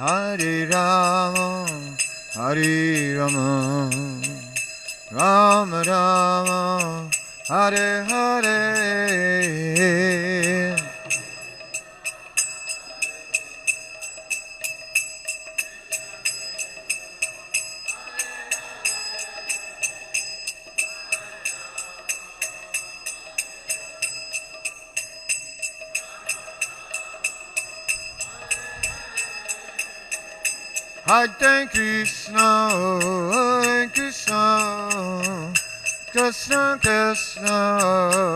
Hare Rama, Hare Rama, Rama Rama, Hare Hare. Hare Krishna, Hare Krishna, Krishna Krishna,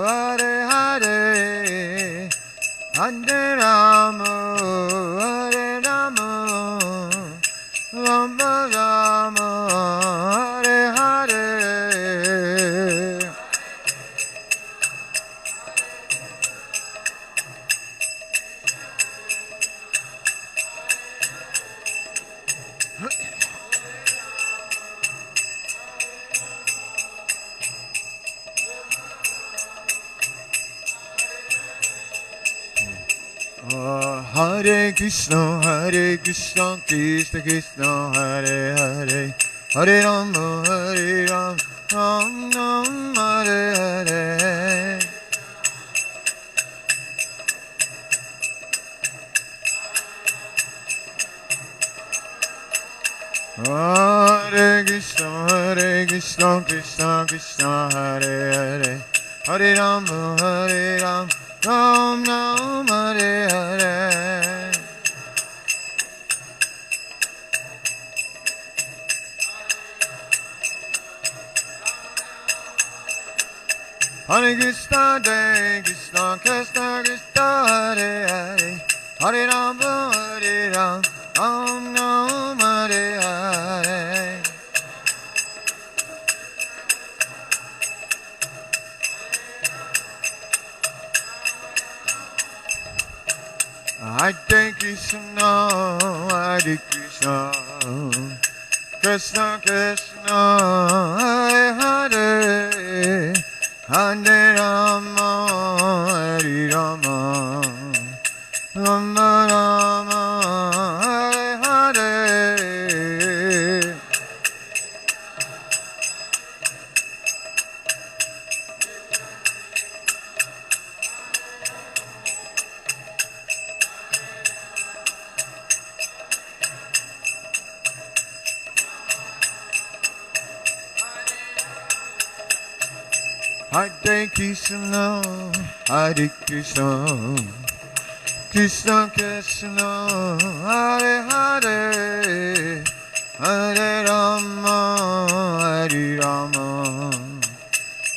Hare Hare, Hare Rama, Hare Rama, Rama Rama, Hare Hare. Hare Krishna, Krishna Krishna, Hare Hare, Hare Rama, Rama Rama, Hare Hare. Hare Krishna, Krishna Krishna, Hare Hare, Hare Rama, Ram Ram, Hare Hare. Hare Krishna, Krishna Krishna, Hare Hare, Hare Rama, Ram Ram, Hare Hare. Hare Krishna, Hare Krishna, Krishna Krishna, Hare Hare, Hare Rama, Hare Rama, Rama Rama, Hare Hare. Hare Krishna, Hare Krishna, Krishna Krishna, Hare Hare, Hare Rama, Hare Rama,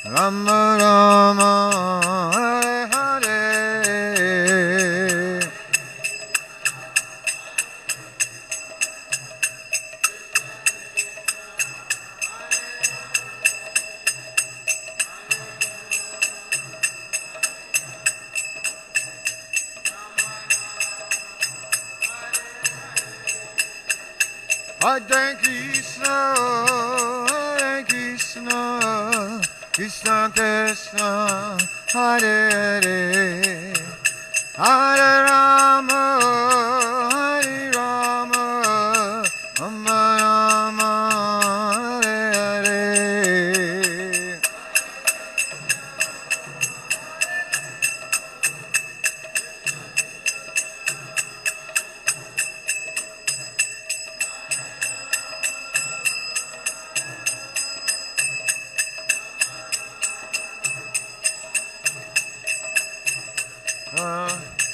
Rama Rama, Hare Hare. Hare Krishna, Hare Krishna, Krishna Krishna, Hare Hare, Hare Rama, Hare Rama, Rama Rama, Hare Hare.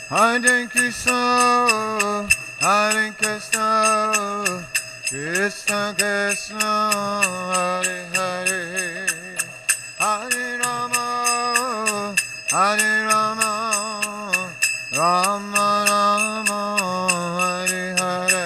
Hare Krishna, Hare Krishna, Krishna Krishna, Hare Hare, Hare Rama, Hare Rama, Rama Rama, Hare Hare.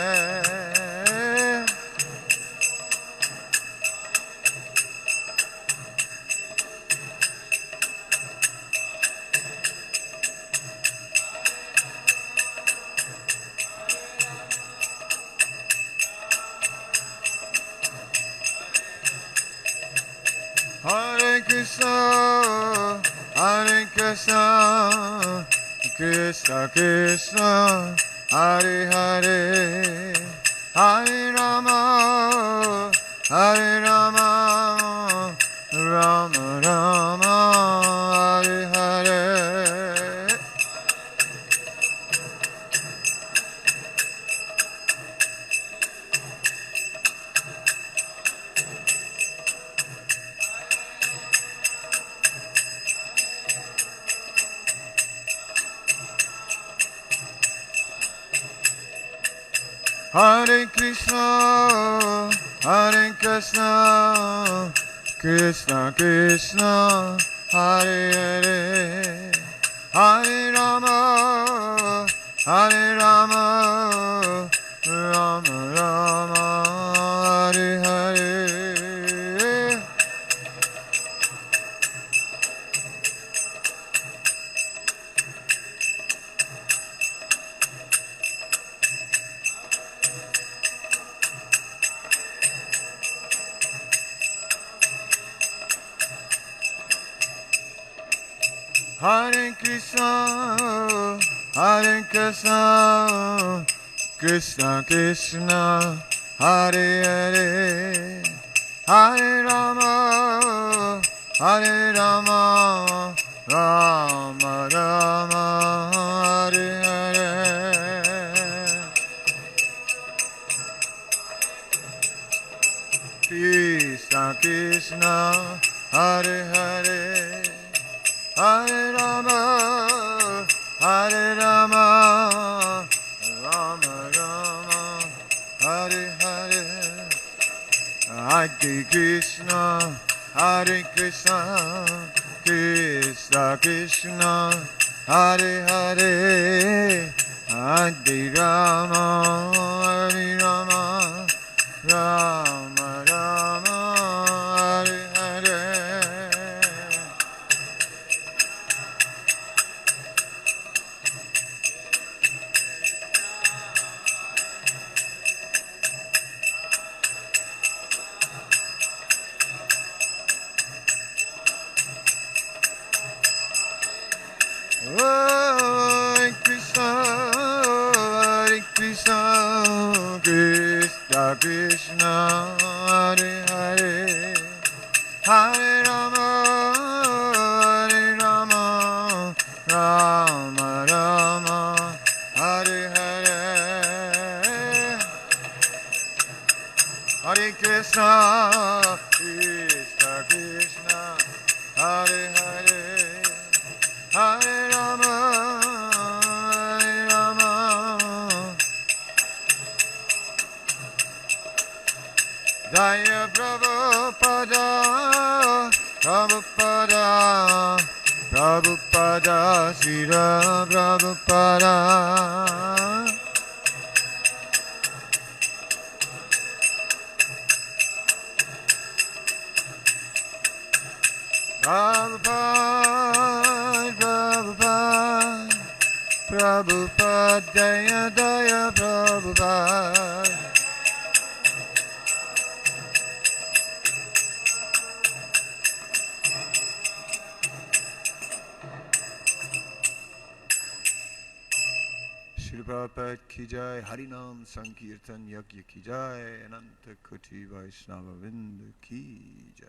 Hare Krishna, Hare Krishna, Krishna Krishna, Hare Hare, Hare Rama, Hare Rama, Rama Rama, Hare Hare. Hare Krishna, Hare Krishna, Krishna Krishna, Hare Hare, Hare Rama, Hare Rama, Rama Rama, Hare Hare. Hare Krishna, Hare Krishna, Krishna Krishna, Hare Hare, Hare Rama, Hare Rama, Rama Rama, Hare Hare. Krishna Krishna, Hare Hare, Hare Rama, Hare Rama, Rama Rama, Hare Hare. Hare Krishna, Hare Krishna, Krishna Krishna, Hare Hare, Hare Rama, Hare Rama, Rama Rama, Hare Hare. Hare Krishna, Hare Krishna, Krishna Krishna, Hare Hare, Hare Rama, Hare Rama, Rama Rama, Hare Hare. Hare Krishna, Krishna Krishna, Hare Hare, Hare Rama, Hare Rama. Jaya Prabhupada, Prabhupada, Prabhupada, Srila Prabhupada. Prabhupada, Prabhupada, Prabhupada, Jaya Jaya Prabhupada. Shri Prabhupada ki jai, Harinam Sankirtan Yagya ki jai, Ananta Koti Vaishnava Vrinda ki jai.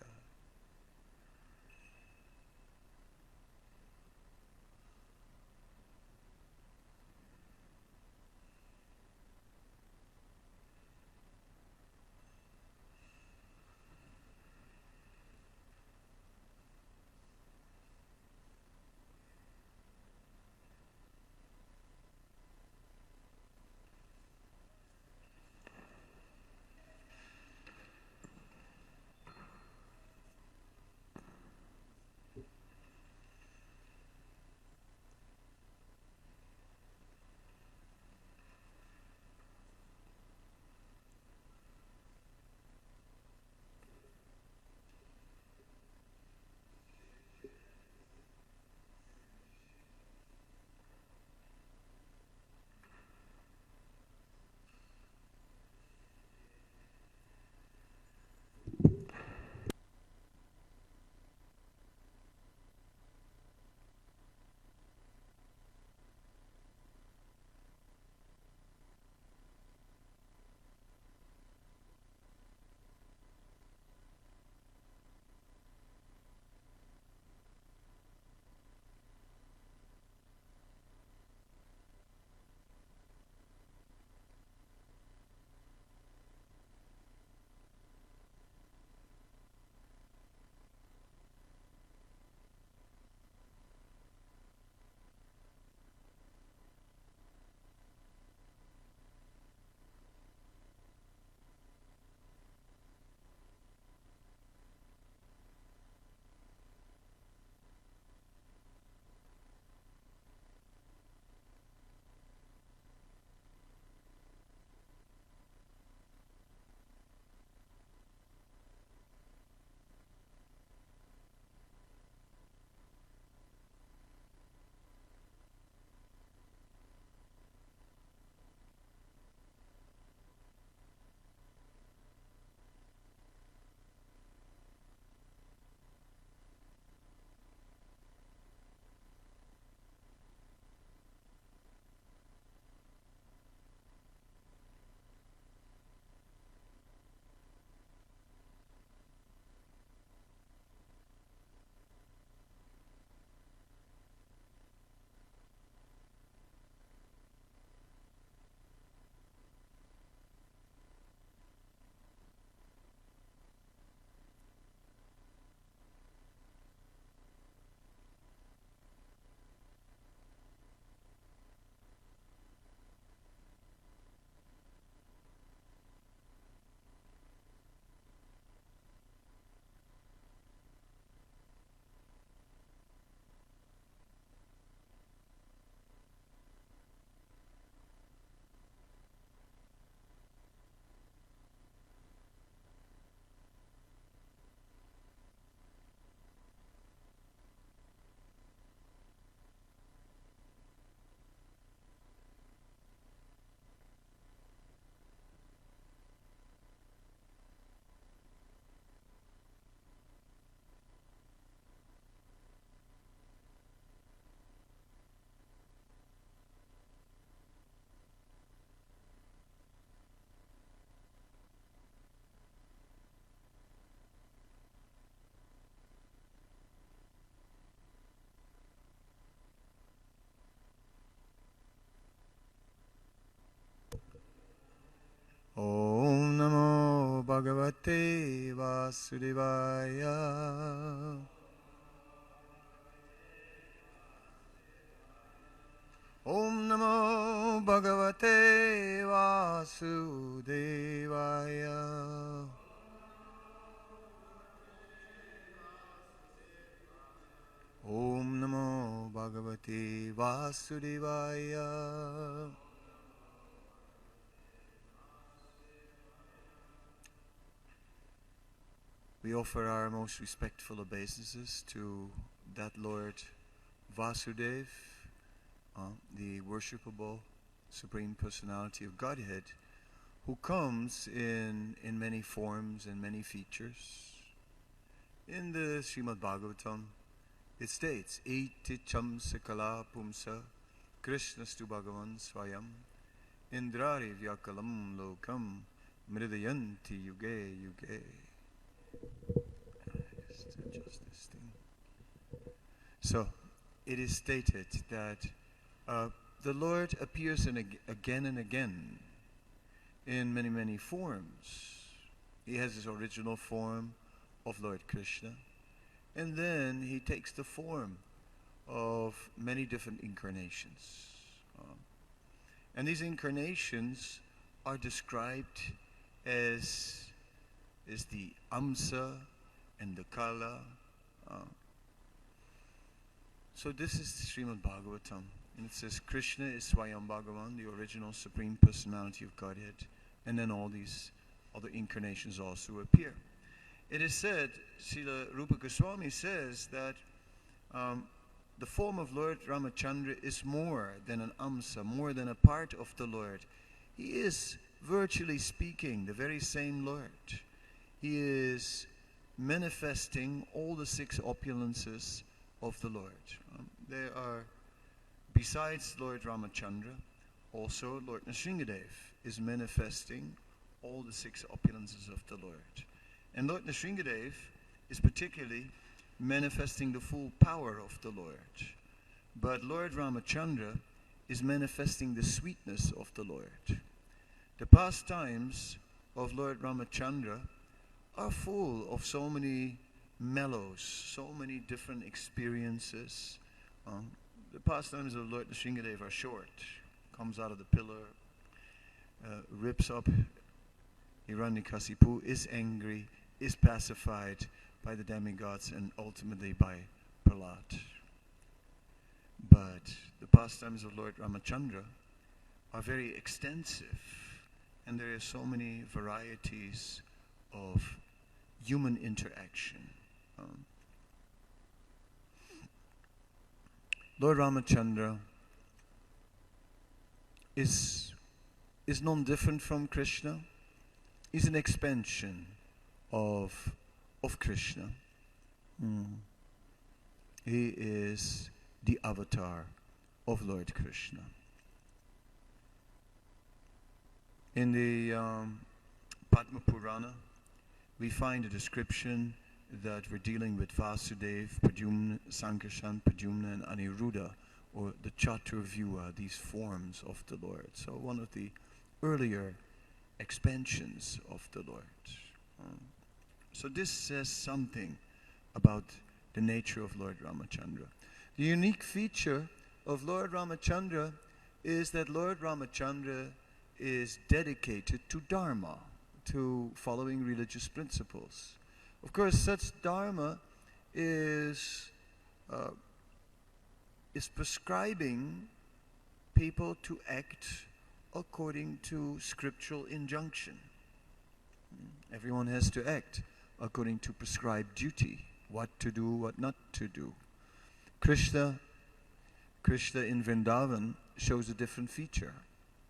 Bhagavate Vasudevaya. Om Namo Bhagavate Vasudevaya. Om Namo Bhagavate Vasudevaya. We offer our most respectful obeisances to that Lord Vasudev, the worshipable Supreme Personality of Godhead, who comes in many forms and many features. In the Srimad Bhagavatam, it states, Iti cham sakala pumsa Krishnastu Bhagavan Swayam Indrari Vyakalam Lokam Mridayanti Yuge Yuge. Just adjust this thing. So, it is stated that the Lord appears again and again in many, many forms. He has his original form of Lord Krishna, and then he takes the form of many different incarnations. And these incarnations are described as the Amsa and the Kala. So this is Srimad Bhagavatam. And it says Krishna is Swayam Bhagavan, the original Supreme Personality of Godhead. And then all these other incarnations also appear. It is said, Srila Rupa Goswami says that the form of Lord Ramachandra is more than an Amsa, more than a part of the Lord. He is, virtually speaking, the very same Lord. He is manifesting all the six opulences of the Lord. There are, besides Lord Ramachandra, also Lord Nrsingadev is manifesting all the six opulences of the Lord. And Lord Nrsingadev is particularly manifesting the full power of the Lord. But Lord Ramachandra is manifesting the sweetness of the Lord. The pastimes of Lord Ramachandra are full of so many mellows, so many different experiences. The pastimes of Lord Nrsingadev are short. Comes out of the pillar, rips up Hiranyakasipu, is angry, is pacified by the demigods, and ultimately by Prahlad. But the pastimes of Lord Ramachandra are very extensive, and there are so many varieties of human interaction. Lord Ramachandra is non-different from Krishna. He's an expansion of Krishna. He is the avatar of Lord Krishna. In the Padma Purana, we find a description that we're dealing with Vasudeva, Pradyumna, Sankarshan, Pradyumna, and Aniruddha, or the Chaturvyuha, these forms of the Lord. So one of the earlier expansions of the Lord. So this says something about the nature of Lord Ramachandra. The unique feature of Lord Ramachandra is that Lord Ramachandra is dedicated to Dharma, to following religious principles. Of course, such Dharma is prescribing people to act according to scriptural injunction. Everyone has to act according to prescribed duty, what to do, what not to do. Krishna in Vrindavan shows a different feature.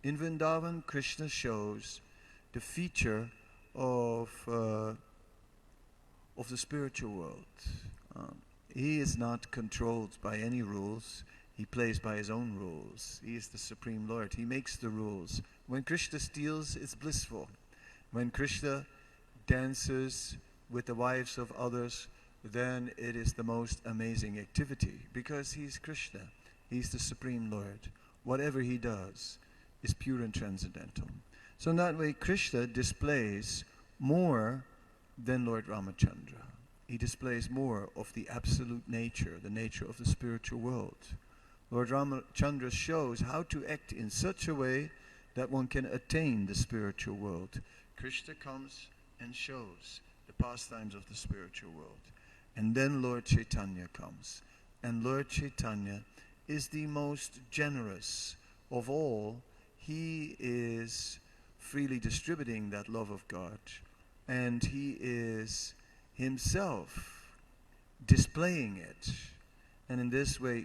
In Vrindavan, Krishna shows the feature of the spiritual world. He is not controlled by any rules. He plays by his own rules. He is the Supreme Lord. He makes the rules. When Krishna steals, it's blissful. When Krishna dances with the wives of others, then it is the most amazing activity, because he's Krishna. He's the Supreme Lord. Whatever he does is pure and transcendental. So in that way, Krishna displays more than Lord Ramachandra. He displays more of the absolute nature, the nature of the spiritual world. Lord Ramachandra shows how to act in such a way that one can attain the spiritual world. Krishna comes and shows the pastimes of the spiritual world. And then Lord Chaitanya comes. And Lord Chaitanya is the most generous of all. He is freely distributing that love of God. And he is himself displaying it. And in this way,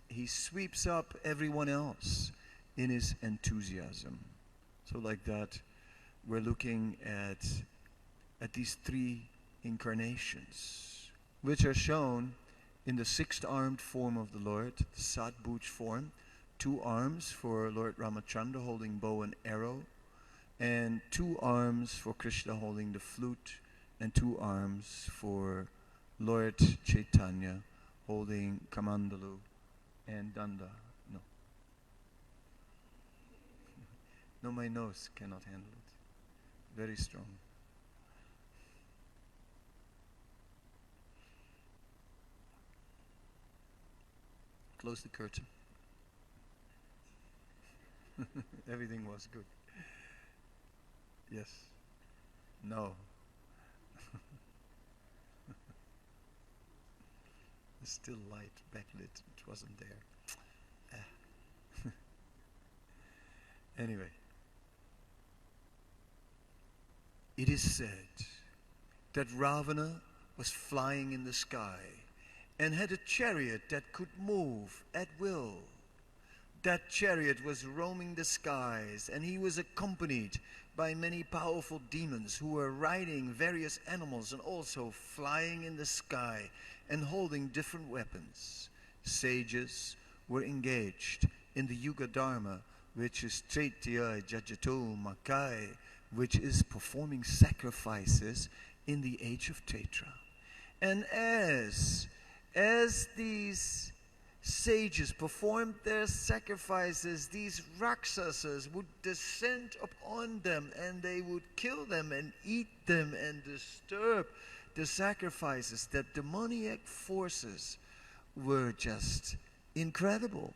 he sweeps up everyone else in his enthusiasm. So like that, we're looking at these three incarnations, which are shown in the six-armed form of the Lord, the Satbhuj form, 2 arms for Lord Ramachandra holding bow and arrow, and 2 arms for Krishna holding the flute, and 2 arms for Lord Chaitanya holding Kamandalu and Danda. No, my nose cannot handle it. Very strong. Close the curtain. Everything was good. Yes. No. There's still light, backlit. It wasn't there. Anyway. It is said that Ravana was flying in the sky and had a chariot that could move at will. That chariot was roaming the skies, and he was accompanied by many powerful demons who were riding various animals and also flying in the sky and holding different weapons. Sages were engaged in the Yuga Dharma, which is Tretya Jajato Makai, which is performing sacrifices in the age of Tetra. And as these sages performed their sacrifices, these Rakshasas would descend upon them, and they would kill them and eat them and disturb the sacrifices. That demoniac forces were just incredible.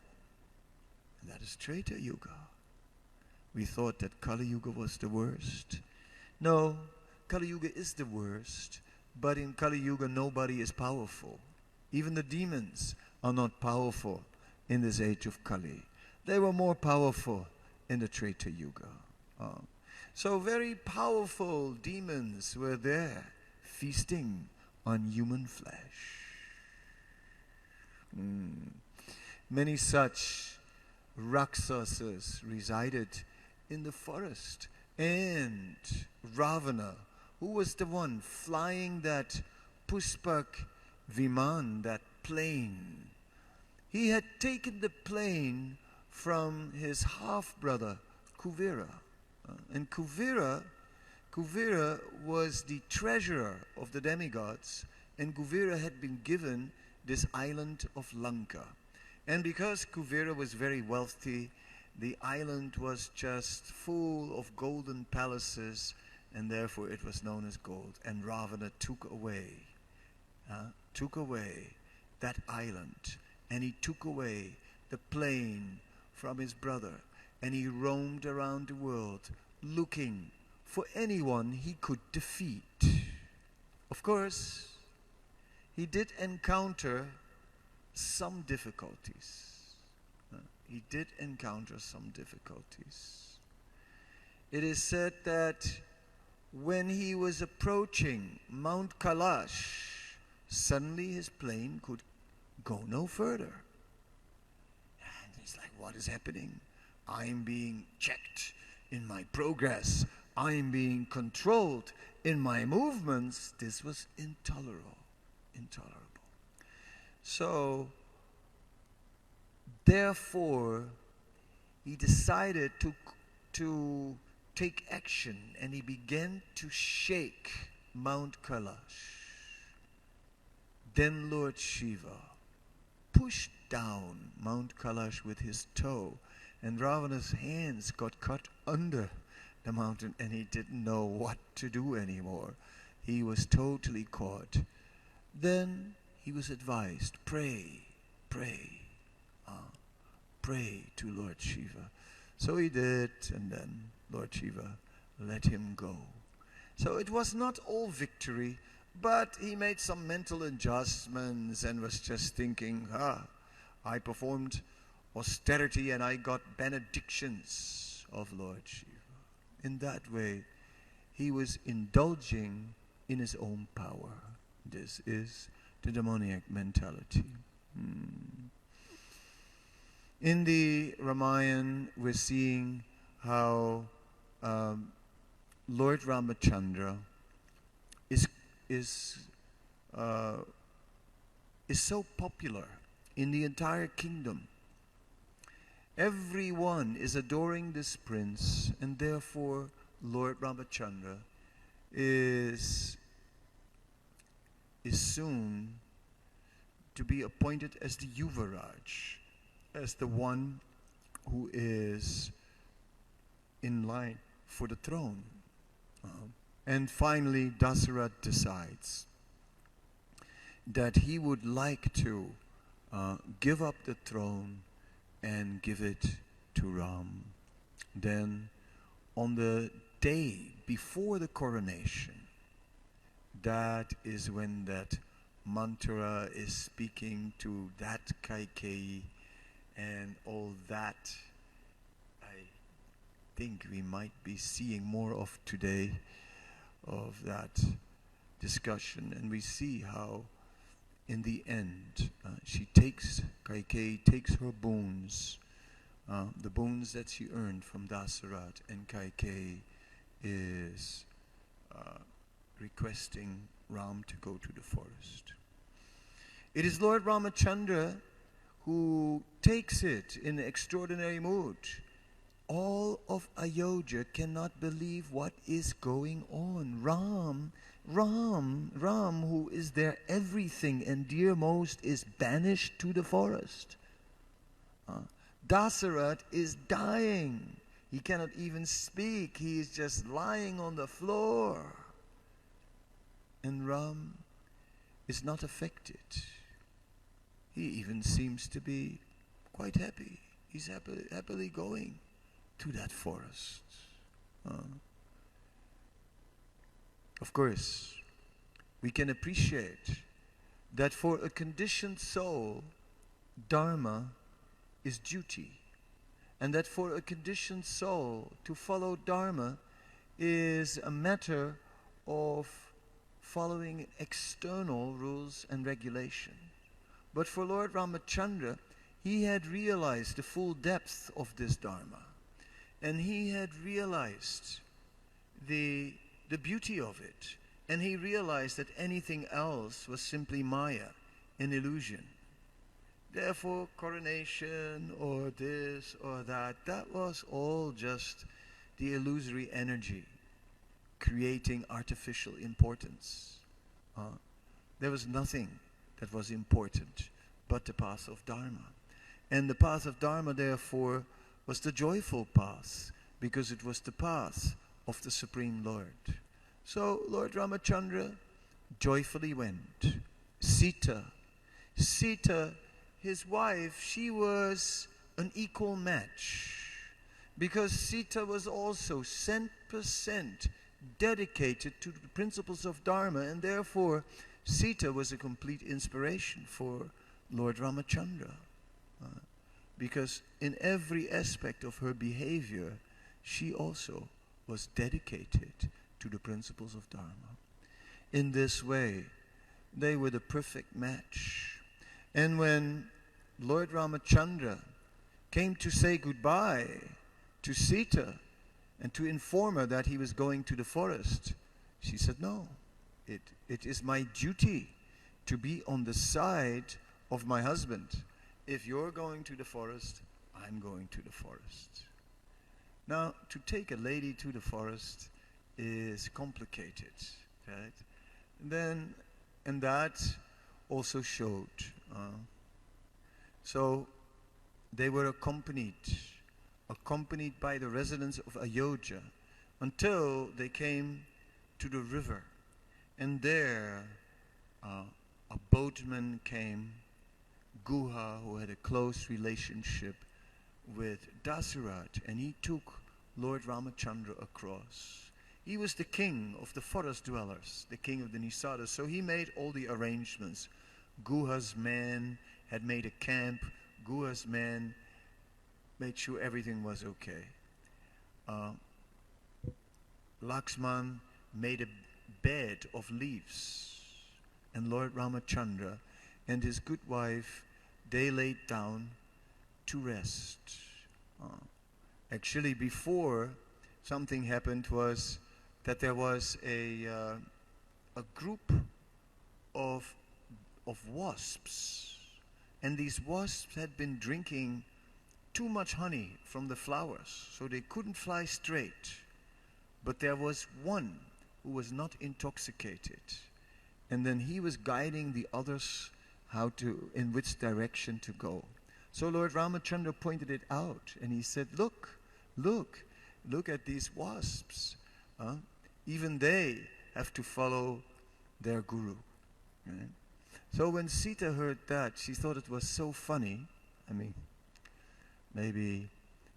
And that is Treta Yuga. We thought that Kali Yuga was the worst. No, Kali Yuga is the worst, but in Kali Yuga nobody is powerful. Even the demons are not powerful in this age of Kali. They were more powerful in the Treta Yuga. So very powerful demons were there, feasting on human flesh. Many such Rakshasas resided in the forest. And Ravana, who was the one flying that Pushpak Viman, that plane, he had taken the plane from his half-brother Kuvira. And Kuvira was the treasurer of the demigods, and Kuvira had been given this island of Lanka. And because Kuvira was very wealthy, the island was just full of golden palaces, and therefore it was known as gold. And Ravana took away that island, and he took away the plane from his brother, and he roamed around the world looking for anyone he could defeat. Of course, he did encounter some difficulties. It is said that when he was approaching Mount Kailash, suddenly his plane could go no further. And he's like, what is happening? I'm being checked in my progress. I'm being controlled in my movements. This was intolerable. So, therefore, he decided to take action, and he began to shake Mount Kailash. Then Lord Shiva pushed down Mount Kailash with his toe, and Ravana's hands got caught under the mountain, and he didn't know what to do anymore. He was totally caught. Then he was advised, pray, pray, pray to Lord Shiva. So he did, and then Lord Shiva let him go. So it was not all victory, but he made some mental adjustments and was just thinking, I performed austerity and I got benedictions of Lord Shiva. In that way, he was indulging in his own power. This is the demoniac mentality. In the Ramayana, we're seeing how Lord Ramachandra is so popular in the entire kingdom. Everyone is adoring this prince, and therefore Lord Ramachandra is soon to be appointed as the Yuvaraj, as the one who is in line for the throne. And finally, Dasarath decides that he would like to give up the throne and give it to Ram. Then, on the day before the coronation, that is when that mantra is speaking to that Kaikeyi, and all that I think we might be seeing more of today, of that discussion. And we see how in the end Kaikeyi takes her boons, the boons that she earned from Dasarath, and Kaikeyi is requesting Ram to go to the forest. It is Lord Ramachandra who takes it in an extraordinary mood. All of Ayodhya cannot believe what is going on. Ram, who is their everything and dearmost, is banished to the forest. Dasarath is dying. He cannot even speak. He is just lying on the floor. And Ram is not affected. He even seems to be quite happy. He's happily going to that forest. Of course, we can appreciate that for a conditioned soul, Dharma is duty. And that for a conditioned soul, to follow Dharma is a matter of following external rules and regulation. But for Lord Ramachandra, he had realized the full depth of this Dharma. And he had realized the beauty of it. And he realized that anything else was simply Maya, an illusion. Therefore, coronation or this or that was all just the illusory energy creating artificial importance. There was nothing that was important but the path of Dharma. And the path of Dharma, therefore, was the joyful path, because it was the path of the Supreme Lord. So Lord Ramachandra joyfully went. Sita, his wife, she was an equal match, because Sita was also 100% dedicated to the principles of Dharma, and therefore Sita was a complete inspiration for Lord Ramachandra, because in every aspect of her behavior, she also was dedicated to the principles of Dharma. In this way, they were the perfect match. And when Lord Ramachandra came to say goodbye to Sita and to inform her that he was going to the forest, she said, no, it is my duty to be on the side of my husband. If you're going to the forest, I'm going to the forest. Now, to take a lady to the forest is complicated, right? And that also showed. So they were accompanied by the residents of Ayodhya, until they came to the river. And there a boatman came, Guha, who had a close relationship with Dasarath, and he took Lord Ramachandra across. He was the king of the forest dwellers, the king of the Nisadas, so he made all the arrangements. Guha's men had made a camp. Guha's men made sure everything was okay. Lakshman made a bed of leaves, and Lord Ramachandra and his good wife, they laid down to rest. Actually, before something happened was that there was a group of wasps, and these wasps had been drinking too much honey from the flowers, so they couldn't fly straight. But there was one who was not intoxicated, and then he was guiding the others in which direction to go. So Lord Ramachandra pointed it out, and he said, look at these wasps. Even they have to follow their guru. Right? So when Sita heard that, she thought it was so funny. I mean, maybe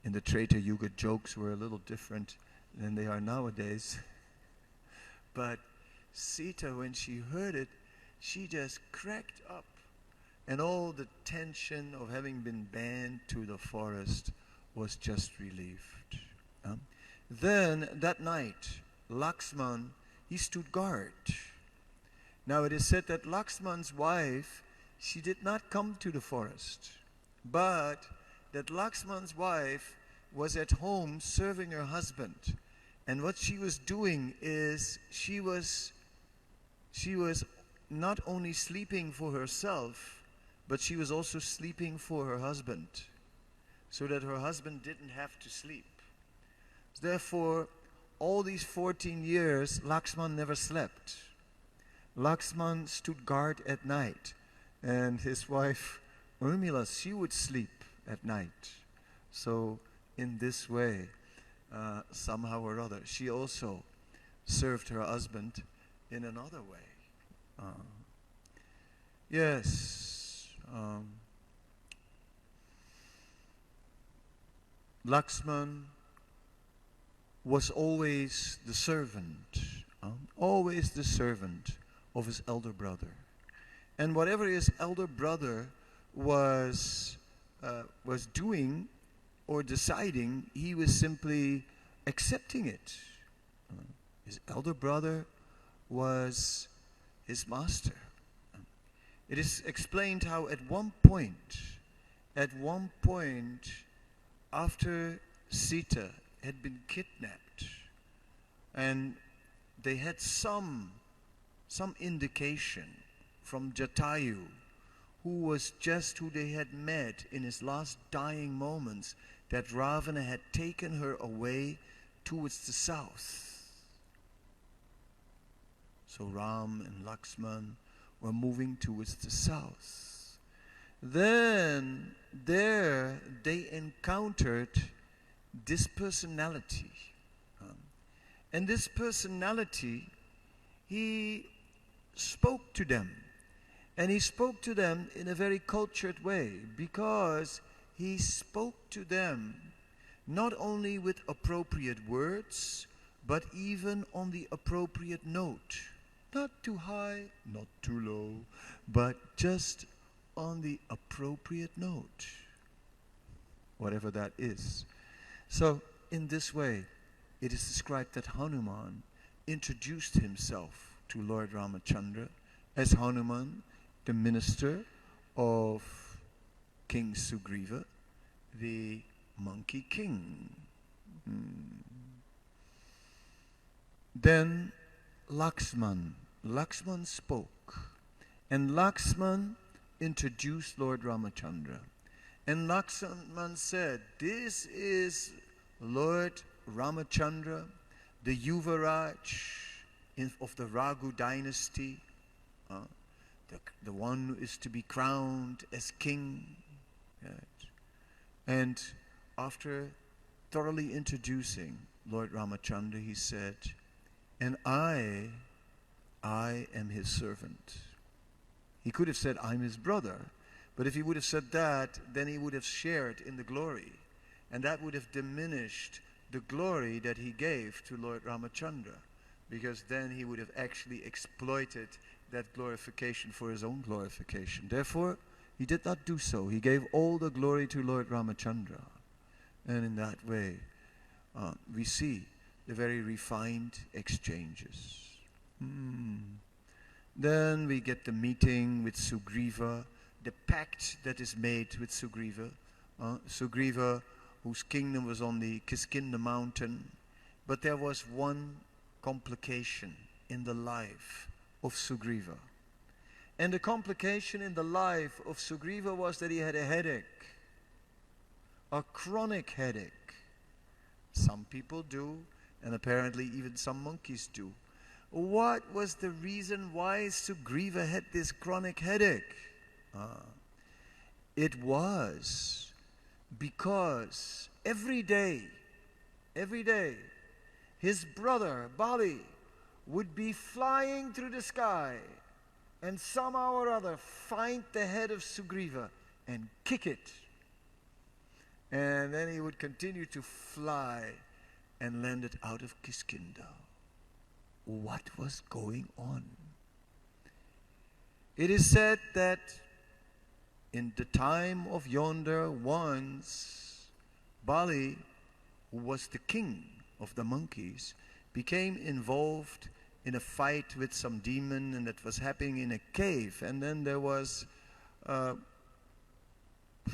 in the Treta Yuga jokes were a little different than they are nowadays. But Sita, when she heard it, she just cracked up. And all the tension of having been banned to the forest was just relieved. Then, that night, Lakshman, he stood guard. Now it is said that Lakshman's wife, she did not come to the forest, but that Lakshman's wife was at home serving her husband. And what she was doing is she was not only sleeping for herself, but she was also sleeping for her husband, so that her husband didn't have to sleep. Therefore, all these 14 years, Lakshman never slept. Lakshman stood guard at night, and his wife, Urmila, she would sleep at night. So, in this way, somehow or other, she also served her husband in another way. Yes. Lakshman was always the servant of his elder brother. And whatever his elder brother was doing or deciding, he was simply accepting it. His elder brother was his master. It is explained how at one point, after Sita had been kidnapped, and they had some indication from Jatayu, who they had met in his last dying moments, that Ravana had taken her away towards the south. So Ram and Lakshman were moving towards the south. Then there they encountered this personality. And this personality, he spoke to them. And he spoke to them in a very cultured way, because he spoke to them not only with appropriate words, but even on the appropriate note. Not too high, not too low, but just on the appropriate note, whatever that is. So, in this way, it is described that Hanuman introduced himself to Lord Ramachandra as Hanuman, the minister of King Sugriva, the monkey king. Then Lakshman spoke, and Lakshman introduced Lord Ramachandra. And Lakshman said, "This is Lord Ramachandra, the Yuvaraj of the Raghu dynasty, the one who is to be crowned as king." Right. And after thoroughly introducing Lord Ramachandra, he said, and I am his servant. He could have said, I'm his brother. But if he would have said that, then he would have shared in the glory. And that would have diminished the glory that he gave to Lord Ramachandra. Because then he would have actually exploited that glorification for his own glorification. Therefore, he did not do so. He gave all the glory to Lord Ramachandra. And in that way, we see the very refined exchanges. Then we get the meeting with Sugriva, the pact that is made with Sugriva. Sugriva, whose kingdom was on the Kiskinda mountain. But there was one complication in the life of Sugriva. And the complication in the life of Sugriva was that he had a headache. A chronic headache. Some people do, and apparently even some monkeys do. What was the reason why Sugriva had this chronic headache? It was because every day, his brother, Bali, would be flying through the sky and somehow or other find the head of Sugriva and kick it. And then he would continue to fly and land it out of Kiskinda. What was going on? It is said that in the time of yonder, once Bali, who was the king of the monkeys, became involved in a fight with some demon, and that was happening in a cave. And then there was, for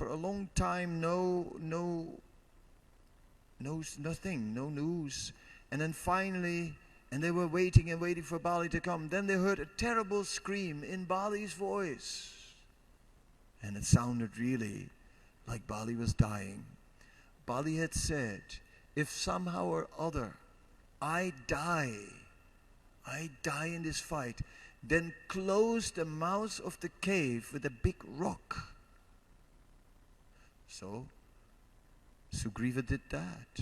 a long time, nothing, no news. And then finally, and they were waiting and waiting for Bali to come. Then they heard a terrible scream in Bali's voice. And it sounded really like Bali was dying. Bali had said, if somehow or other I die in this fight, then close the mouth of the cave with a big rock. So Sugriva did that.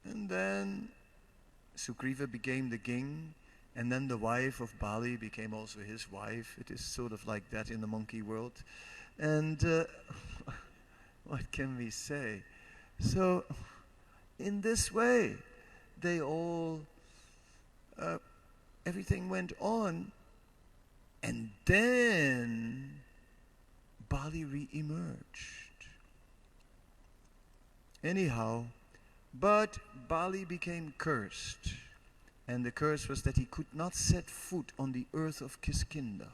And then Sugriva became the king, and then the wife of Bali became also his wife. It is sort of like that in the monkey world. And what can we say? So in this way, they all, everything went on, and then Bali re-emerged. Anyhow, but Bali became cursed, and the curse was that he could not set foot on the earth of Kiskinda.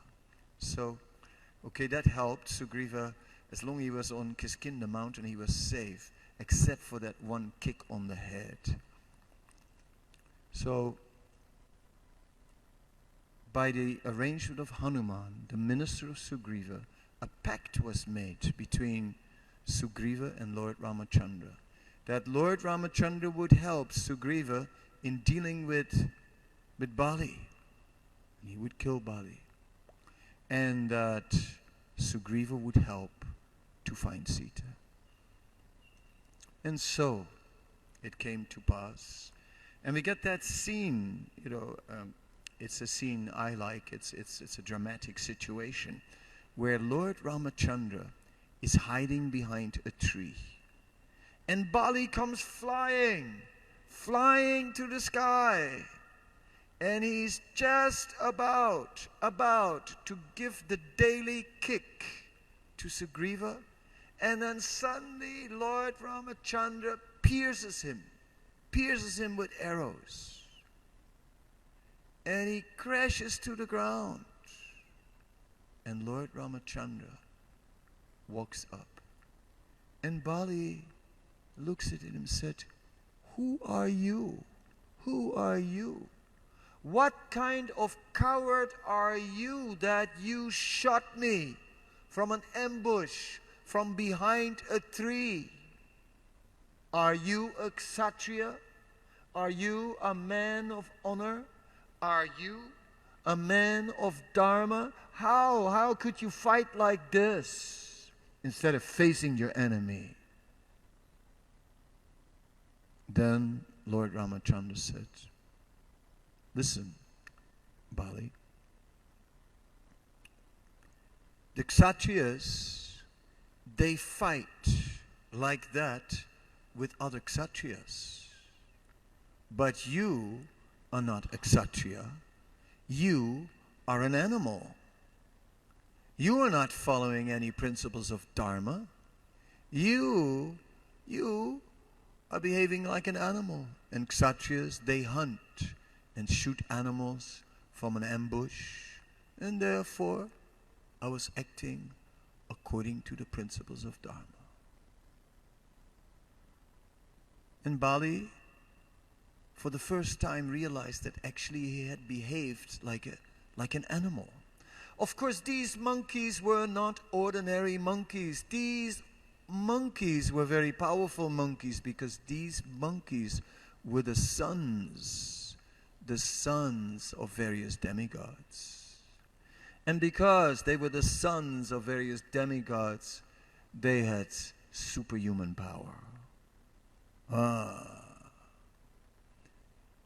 So, okay, that helped Sugriva. As long as he was on Kiskinda mountain, he was safe, except for that one kick on the head. So, by the arrangement of Hanuman, the minister of Sugriva, a pact was made between Sugriva and Lord Ramachandra, that Lord Ramachandra would help Sugriva in dealing with Bali. And he would kill Bali. And that Sugriva would help to find Sita. And so it came to pass. And we get that scene, it's a scene I like. It's a dramatic situation where Lord Ramachandra is hiding behind a tree. And Bali comes flying to the sky. And he's just about to give the daily kick to Sugriva. And then suddenly Lord Ramachandra pierces him with arrows. And he crashes to the ground. And Lord Ramachandra walks up. And Bali looks at him and said, "Who are you? Who are you? What kind of coward are you that you shot me from an ambush from behind a tree? Are you a Kshatriya? Are you a man of honor? Are you a man of dharma? How could you fight like this instead of facing your enemy?" Then Lord Ramachandra said, listen, Bali, the Kshatriyas, they fight like that with other Kshatriyas. But you are not a Kshatriya. You are an animal. You are not following any principles of Dharma. You are behaving like an animal. And Kshatriyas, they hunt and shoot animals from an ambush. And therefore, I was acting according to the principles of Dharma. And Bali, for the first time, realized that actually he had behaved like an animal. Of course, these monkeys were not ordinary monkeys. These monkeys were very powerful monkeys, because these monkeys were the sons of various demigods. And because they were the sons of various demigods, they had superhuman power.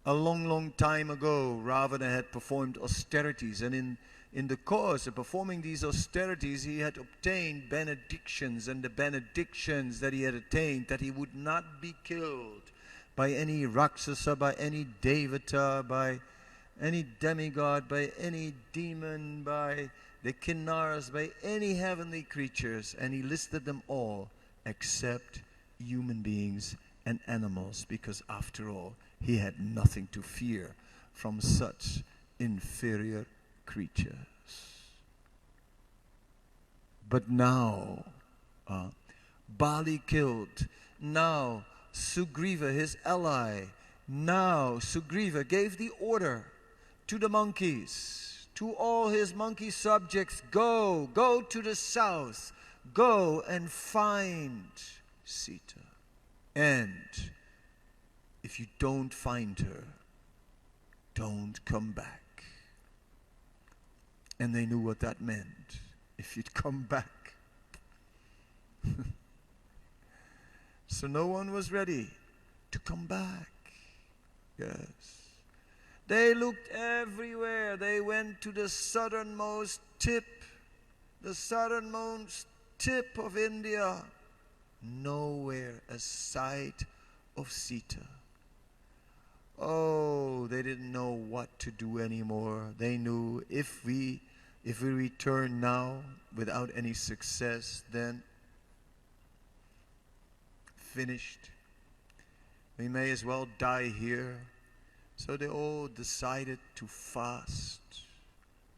A long time ago, Ravana had performed austerities, and in the course of performing these austerities, he had obtained benedictions, and the benedictions that he had attained, that he would not be killed by any Rakshasa, by any Devata, by any demigod, by any demon, by the Kinnaras, by any heavenly creatures, and he listed them all except human beings and animals, because after all, he had nothing to fear from such inferior creatures. But now, Bali killed. Now, Sugriva, his ally, now Sugriva gave the order to the monkeys, to all his monkey subjects, go to the south, go and find Sita. And if you don't find her, don't come back. And they knew what that meant. If you'd come back. So no one was ready to come back. Yes. They looked everywhere. They went to the southernmost tip of India. Nowhere a sight of Sita. Oh, they didn't know what to do anymore. They knew if we return now without any success, then finished. We may as well die here. So they all decided to fast,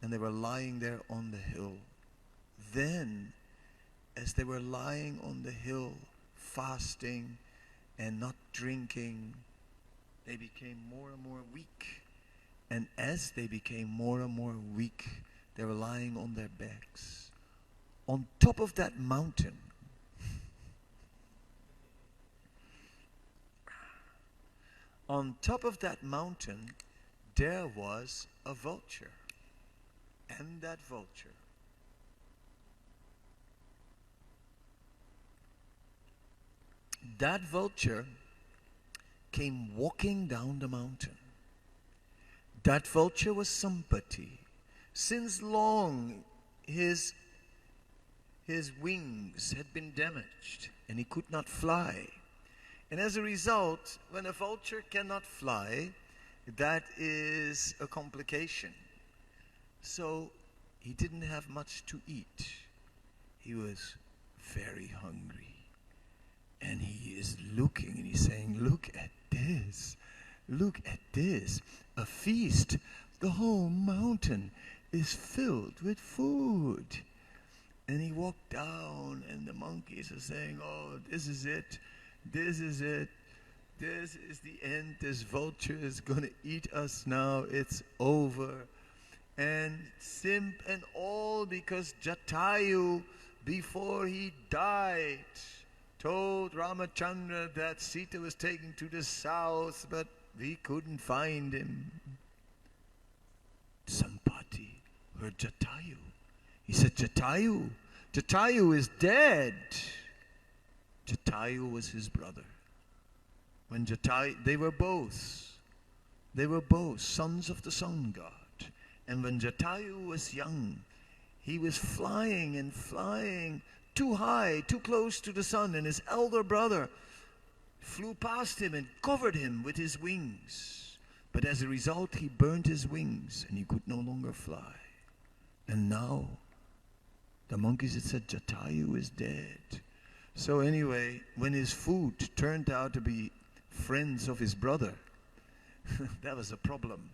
and they were lying there on the hill. Then, as they were lying on the hill, fasting and not drinking, they became more and more weak. And as they became more and more weak, they were lying on their backs. On top of that mountain, there was a vulture. And that vulture came walking down the mountain. That vulture was Sampati. Since long, his wings had been damaged and he could not fly. And as a result, when a vulture cannot fly, that is a complication. So he didn't have much to eat. He was very hungry. And he is looking and he's saying, look at this, a feast. The whole mountain is filled with food. And he walked down and the monkeys are saying, oh, this is it. This is it. This is the end. This vulture is going to eat us now. It's over. And simp and all because Jatayu, before he died, told Ramachandra that Sita was taken to the south, but we couldn't find him. Sampati heard Jatayu. He said, Jatayu is dead. Jatayu was his brother. when they were both sons of the sun god. And when Jatayu was young, he was flying and flying too high, too close to the sun, and his elder brother flew past him and covered him with his wings. But as a result, he burned his wings and he could no longer fly. And now, the monkeys had said, Jatayu is dead. So anyway, when his food turned out to be friends of his brother, that was a problem.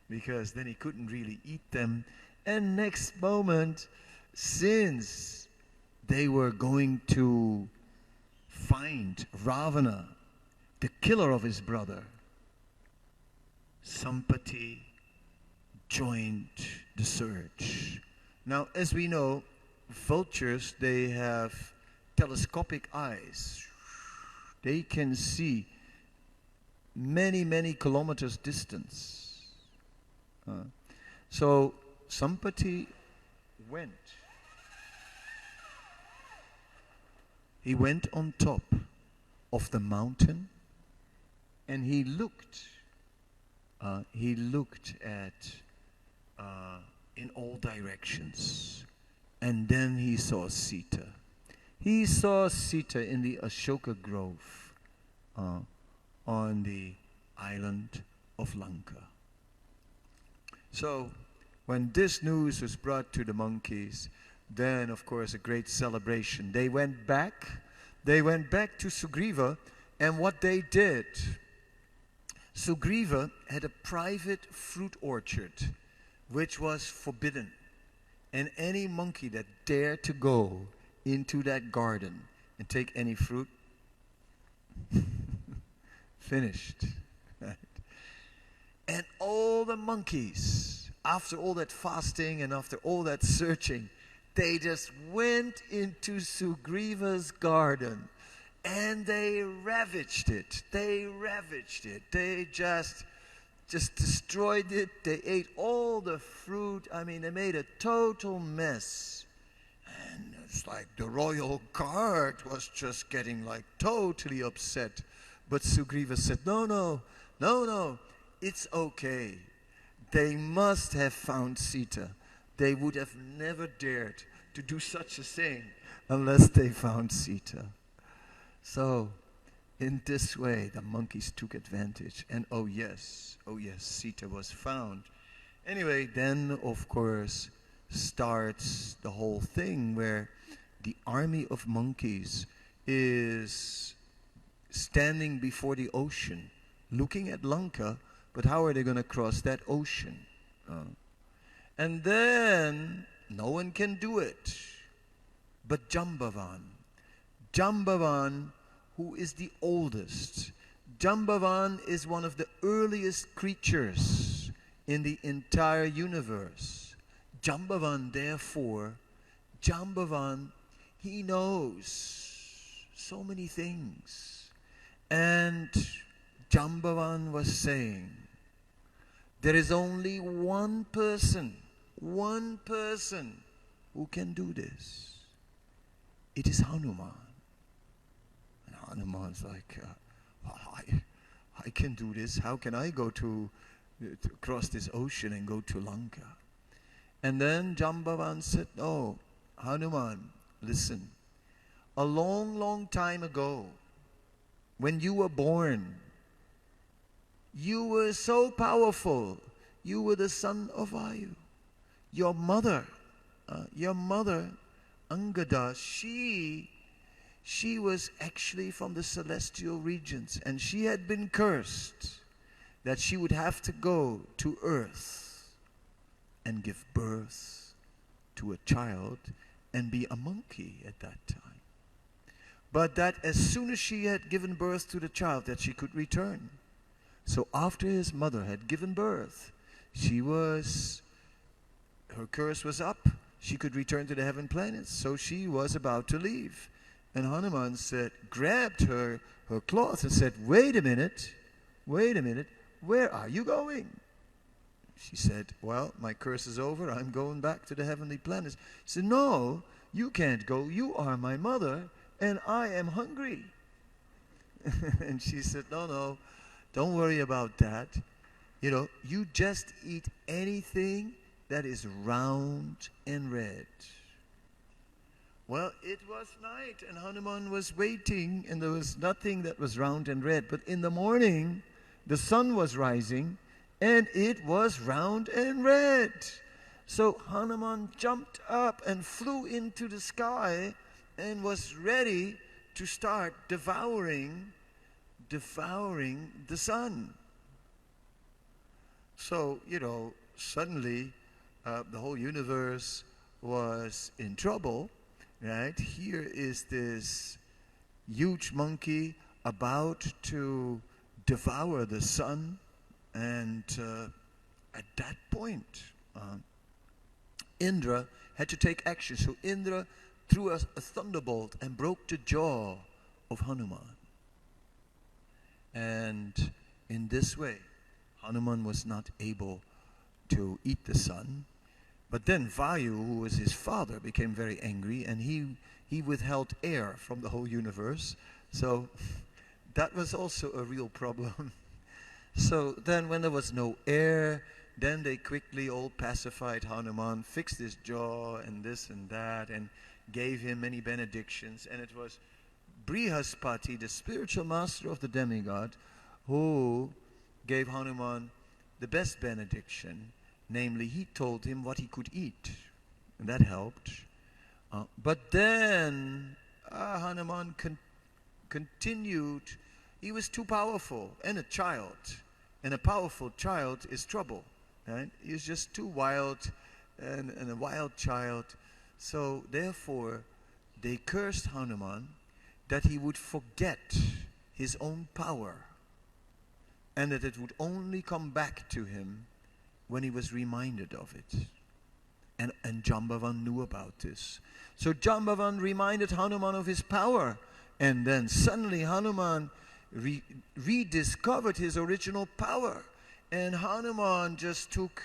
Because then he couldn't really eat them. And next moment, since they were going to find Ravana, the killer of his brother, Sampati joined the search. Now, as we know, vultures, they have telescopic eyes. They can see many, many kilometers distance. So Sampati went. He went on top of the mountain and he looked at in all directions. And then he saw Sita. He saw Sita in the Ashoka Grove on the island of Lanka. So when this news was brought to the monkeys, then of course a great celebration. They went back to Sugriva, and what they did, Sugriva had a private fruit orchard which was forbidden, and any monkey that dared to go into that garden and take any fruit, finished. Right? And all the monkeys, after all that fasting and after all that searching, they just went into Sugriva's garden and they ravaged it. They just destroyed it. They ate all the fruit. I mean, they made a total mess. And it's like the royal guard was just getting like totally upset. But Sugriva said, no, it's okay. They must have found Sita. They would have never dared to do such a thing unless they found Sita. So, in this way, the monkeys took advantage. And oh yes, Sita was found. Anyway, then of course starts the whole thing where the army of monkeys is standing before the ocean, looking at Lanka, but how are they going to cross that ocean? And then no one can do it but Jambavan. Jambavan, who is the oldest. Jambavan is one of the earliest creatures in the entire universe. Jambavan, therefore, he knows so many things. And Jambavan was saying, there is only one person who can do this. It is Hanuman. And Hanuman's like, I can do this. How can I go to cross this ocean and go to Lanka? And then Jambavan said, no, Hanuman, listen. A long, long time ago, when you were born, you were so powerful. You were the son of Vayu. Your mother, Angada, she was actually from the celestial regions, and she had been cursed that she would have to go to earth and give birth to a child and be a monkey at that time. But that as soon as she had given birth to the child, that she could return. So after his mother had given birth, her curse was up. She could return to the heaven planets. So she was about to leave. And Hanuman grabbed her cloth and said, wait a minute, where are you going? She said, well, my curse is over. I'm going back to the heavenly planets. He said, no, you can't go. You are my mother, and I am hungry. And she said, no, no, don't worry about that. You know, you just eat anything that is round and red. Well, it was night and Hanuman was waiting and there was nothing that was round and red. But in the morning, the sun was rising and it was round and red. So Hanuman jumped up and flew into the sky and was ready to start devouring the sun. So, you know, suddenly the whole universe was in trouble. Right? Here is this huge monkey about to devour the sun, and at that point, Indra had to take action. So Indra threw a thunderbolt and broke the jaw of Hanuman. And in this way, Hanuman was not able to eat the sun. But then Vayu, who was his father, became very angry, and he withheld air from the whole universe. So that was also a real problem. So then when there was no air, then they quickly all pacified Hanuman, fixed his jaw and this and that, and gave him many benedictions. And it was Brihaspati, the spiritual master of the demigod, who gave Hanuman the best benediction. Namely, he told him what he could eat, and that helped. But then Hanuman continued. He was too powerful, and a child. And a powerful child is trouble. Right? He was just too wild, and a wild child. So therefore, they cursed Hanuman that he would forget his own power, and that it would only come back to him when he was reminded of it. And Jambavan knew about this. So Jambavan reminded Hanuman of his power. And then suddenly Hanuman rediscovered his original power. And Hanuman just took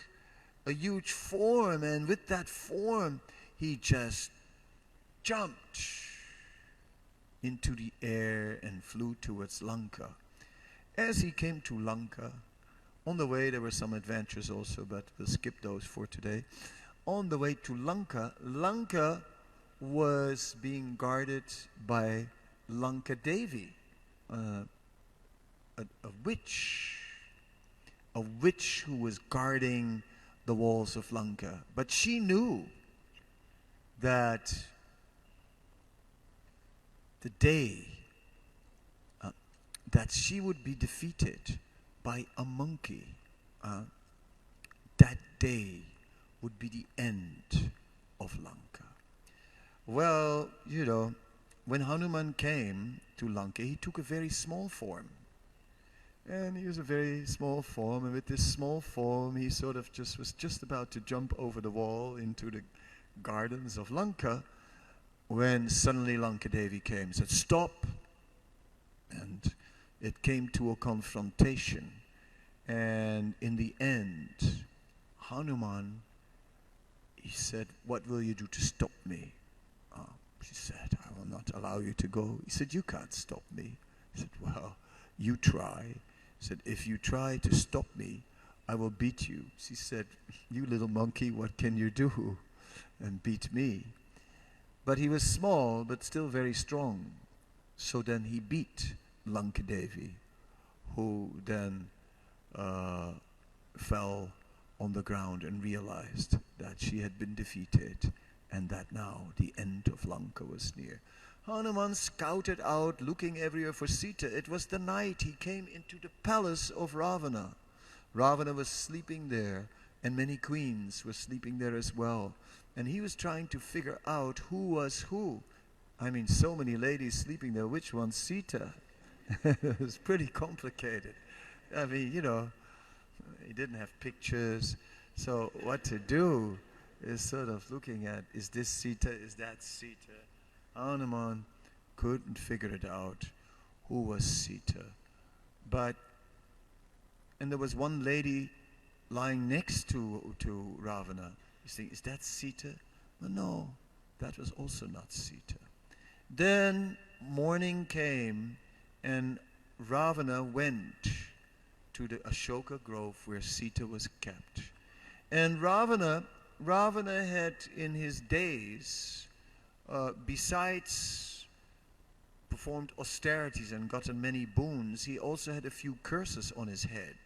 a huge form. And with that form, he just jumped into the air and flew towards Lanka. As he came to Lanka, on the way, there were some adventures also, but we'll skip those for today. On the way to Lanka, Lanka was being guarded by Lanka Devi, a witch who was guarding the walls of Lanka. But she knew that the day that she would be defeated by a monkey, that day would be the end of Lanka. Well, you know, when Hanuman came to Lanka, he took a very small form. And he was a very small form, and with this small form, he sort of was just about to jump over the wall into the gardens of Lanka, when suddenly Lanka Devi came and said, "Stop!" And it came to a confrontation. And in the end, Hanuman, he said, "What will you do to stop me?" She said, "I will not allow you to go." He said, "You can't stop me." He said, "Well, you try." He said, "If you try to stop me, I will beat you." She said, "You little monkey, what can you do and beat me?" But he was small, but still very strong. So then he beat Lanka Devi, who then fell on the ground and realized that she had been defeated and that now the end of Lanka was near. Hanuman scouted out, looking everywhere for Sita. It was the night. He came into the palace of Ravana. Ravana was sleeping there, and many queens were sleeping there as well. And he was trying to figure out who was who. I mean, so many ladies sleeping there. Which one's Sita? It was pretty complicated. I mean, you know, he didn't have pictures. So what to do is sort of looking at, is this Sita, is that Sita? Hanuman couldn't figure it out who was Sita. And there was one lady lying next to Ravana. You think, is that Sita? No, that was also not Sita. Then morning came, and Ravana went to the Ashoka grove where Sita was kept. And Ravana had in his days, besides performed austerities and gotten many boons, he also had a few curses on his head.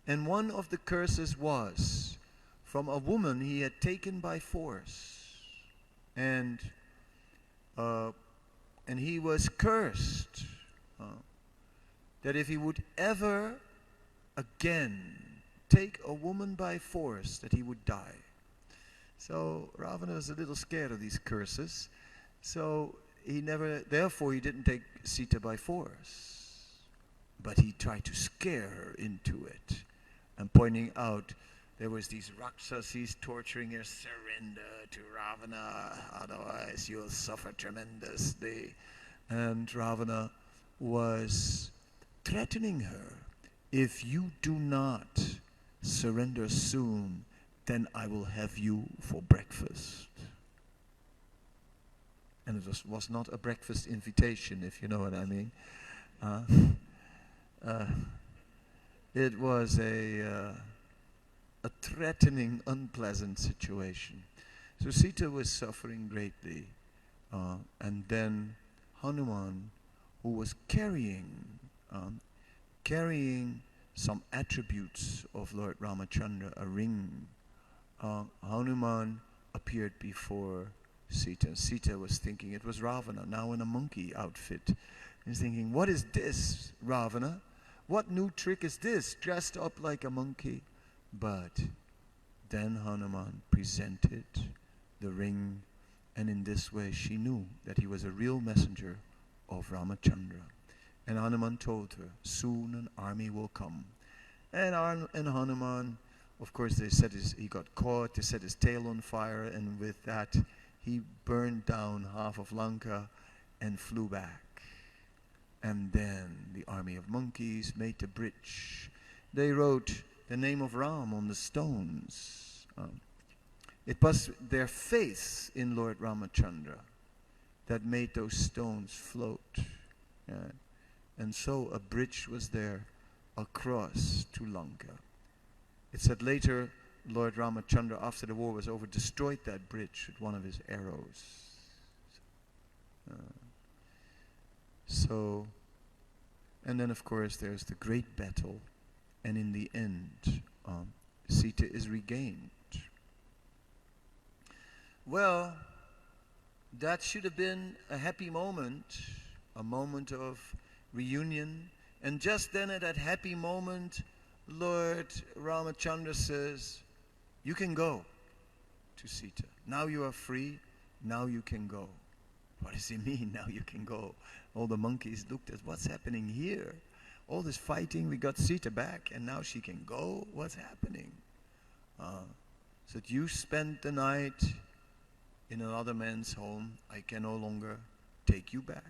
And one of the curses was from a woman he had taken by force. And he was cursed that if he would ever again take a woman by force, that he would die. So Ravana was a little scared of these curses. So therefore he didn't take Sita by force. But he tried to scare her into it. And pointing out there was these Raksasis torturing her, surrender to Ravana, otherwise you'll suffer tremendously. And Ravana was threatening her, if you do not surrender soon, then I will have you for breakfast. And it was not a breakfast invitation, if you know what I mean. It was a threatening, unpleasant situation. So Sita was suffering greatly. And then Hanuman, who was carrying some attributes of Lord Ramachandra, a ring, Hanuman appeared before Sita. Sita was thinking it was Ravana, now in a monkey outfit. He's thinking, what is this, Ravana? What new trick is this, dressed up like a monkey? But then Hanuman presented the ring, and in this way she knew that he was a real messenger of Ramachandra. And Hanuman told her, soon an army will come. And Hanuman, of course, he got caught, they set his tail on fire, and with that he burned down half of Lanka and flew back. And then the army of monkeys made the bridge. They wrote the name of Ram on the stones. It was their faith in Lord Ramachandra that made those stones float. And so a bridge was there across to Lanka. It said later Lord Ramachandra, after the war was over, destroyed that bridge with one of his arrows. And then of course there's the great battle, and in the end Sita is regained. Well, that should have been a happy moment, a moment of reunion. And just then at that happy moment, Lord Ramachandra says, you can go to Sita. Now you are free, now you can go. What does he mean, now you can go? All the monkeys looked at, what's happening here? All this fighting, we got Sita back, and now she can go? What's happening? So that you spent the night in another man's home, I can no longer take you back.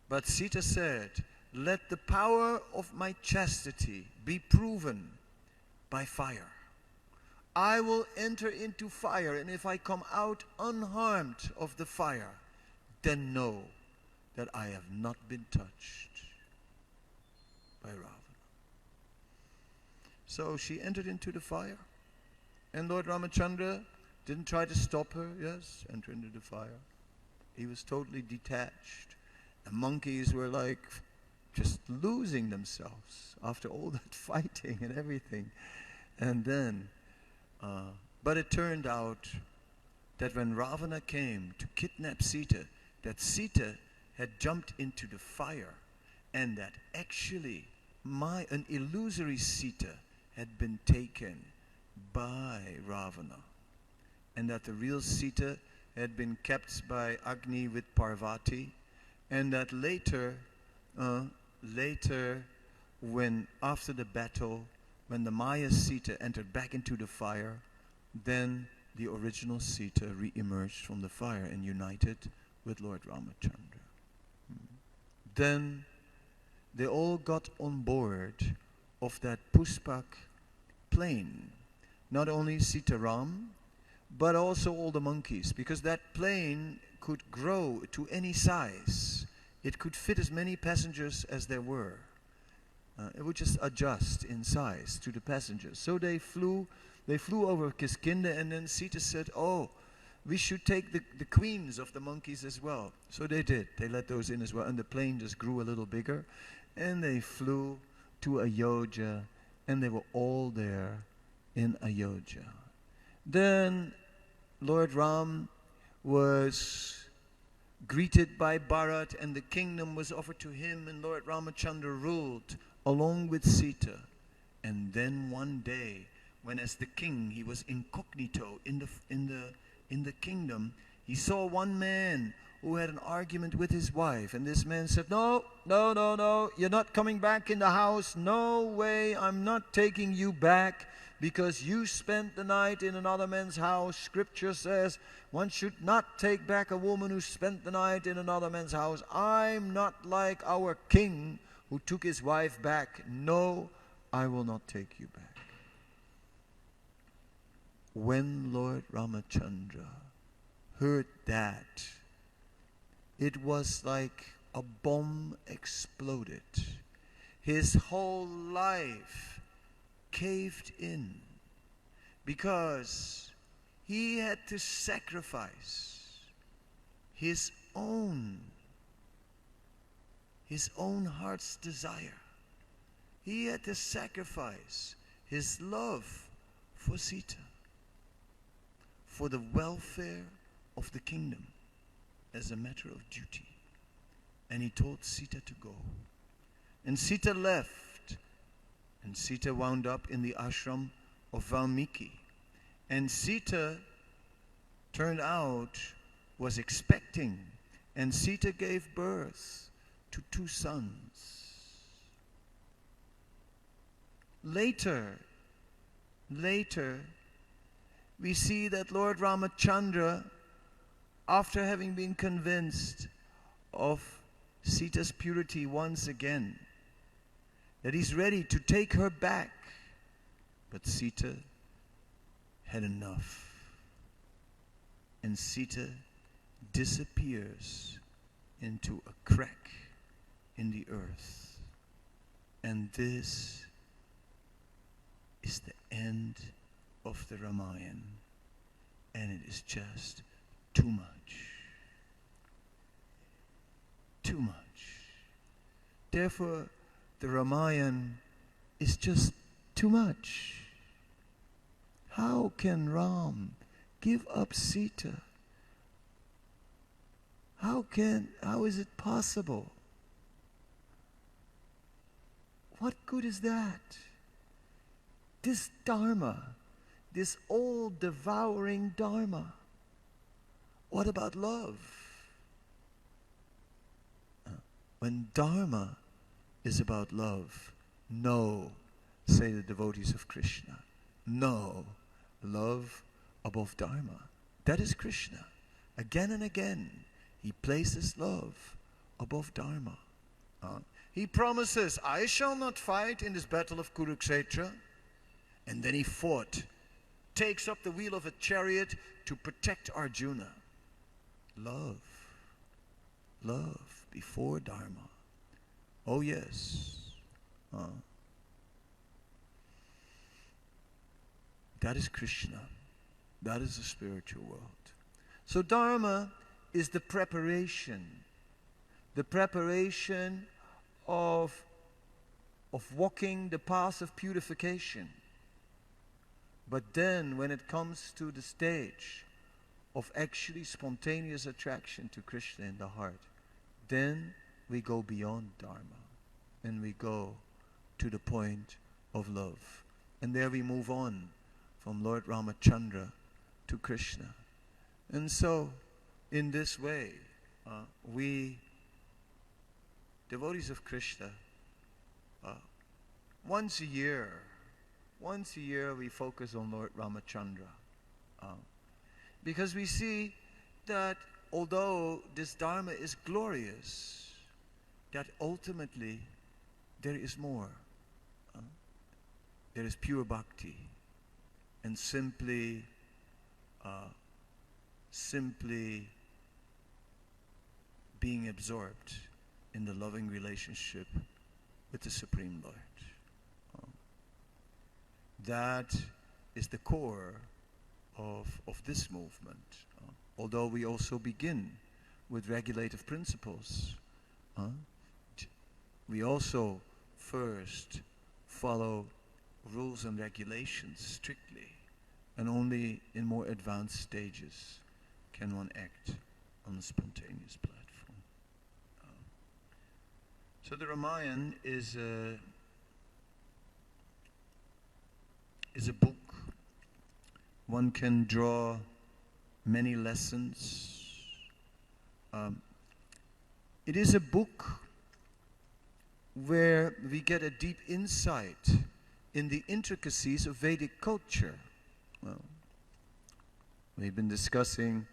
But Sita said, let the power of my chastity be proven by fire. I will enter into fire, and if I come out unharmed of the fire, then know that I have not been touched by Ravana. So she entered into the fire, and Lord Ramachandra didn't try to stop her. Yes, enter into the fire. He was totally detached. The monkeys were like just losing themselves after all that fighting and everything. And then, but it turned out that when Ravana came to kidnap Sita, that Sita had jumped into the fire, and that actually an illusory Sita had been taken by Ravana, and that the real Sita had been kept by Agni with Parvati, and that later, when after the battle, when the Maya Sita entered back into the fire, then the original Sita re-emerged from the fire and united with Lord Ramachandra. Then they all got on board of that Pushpak plane. Not only Sitaram, but also all the monkeys, because that plane could grow to any size. it could fit as many passengers as there were. It would just adjust in size to the passengers. So they flew over Kiskinde, and then Sita said, oh, we should take the queens of the monkeys as well. So they did. They let those in as well. And the plane just grew a little bigger. And they flew to Ayodhya, and they were all there in Ayodhya. Then Lord Ram was greeted by Bharat, and the kingdom was offered to him, and Lord Ramachandra ruled along with Sita. And then one day, when as the king he was incognito in the kingdom, he saw one man who had an argument with his wife, and this man said, no, you're not coming back in the house. No way, I'm not taking you back, because you spent the night in another man's house. Scripture says one should not take back a woman who spent the night in another man's house. I'm not like our king who took his wife back. No, I will not take you back. When Lord Ramachandra heard that, it was like a bomb exploded. His whole life caved in, because he had to sacrifice his own heart's desire. He had to sacrifice his love for Sita, for the welfare of the kingdom, as a matter of duty. And he told Sita to go. And Sita left. And Sita wound up in the ashram of Valmiki. And Sita, turned out, was expecting. And Sita gave birth to 2 sons. Later, we see that Lord Ramachandra, after having been convinced of Sita's purity once again, that he's ready to take her back. But Sita had enough. And Sita disappears into a crack in the earth. And this is the end of the Ramayana. And it is just too much. Too much. Therefore, the Ramayana is just too much. How can Ram give up Sita? How is it possible? What good is that? This Dharma, this all devouring Dharma. What about love? When Dharma is about love, no, say the devotees of Krishna, no, love above Dharma. That is Krishna. Again and again, he places love above Dharma. He promises, I shall not fight in this battle of Kurukshetra. And then he fought, takes up the wheel of a chariot to protect Arjuna. Love before Dharma. Oh yes. That is Krishna. That is the spiritual world. So Dharma is the preparation of walking the path of purification. But then when it comes to the stage of actually spontaneous attraction to Krishna in the heart, then we go beyond Dharma and we go to the point of love. And there we move on from Lord Ramachandra to Krishna. And so, in this way, we, devotees of Krishna, once a year we focus on Lord Ramachandra. Because we see that although this Dharma is glorious, that ultimately there is more. There is pure bhakti and simply being absorbed in the loving relationship with the Supreme Lord. That is the core of this movement. Although we also begin with regulative principles, we also first follow rules and regulations strictly, and only in more advanced stages can one act on a spontaneous platform. So the Ramayana is a book. One can draw many lessons. It is a book where we get a deep insight in the intricacies of Vedic culture. Well, we've been discussing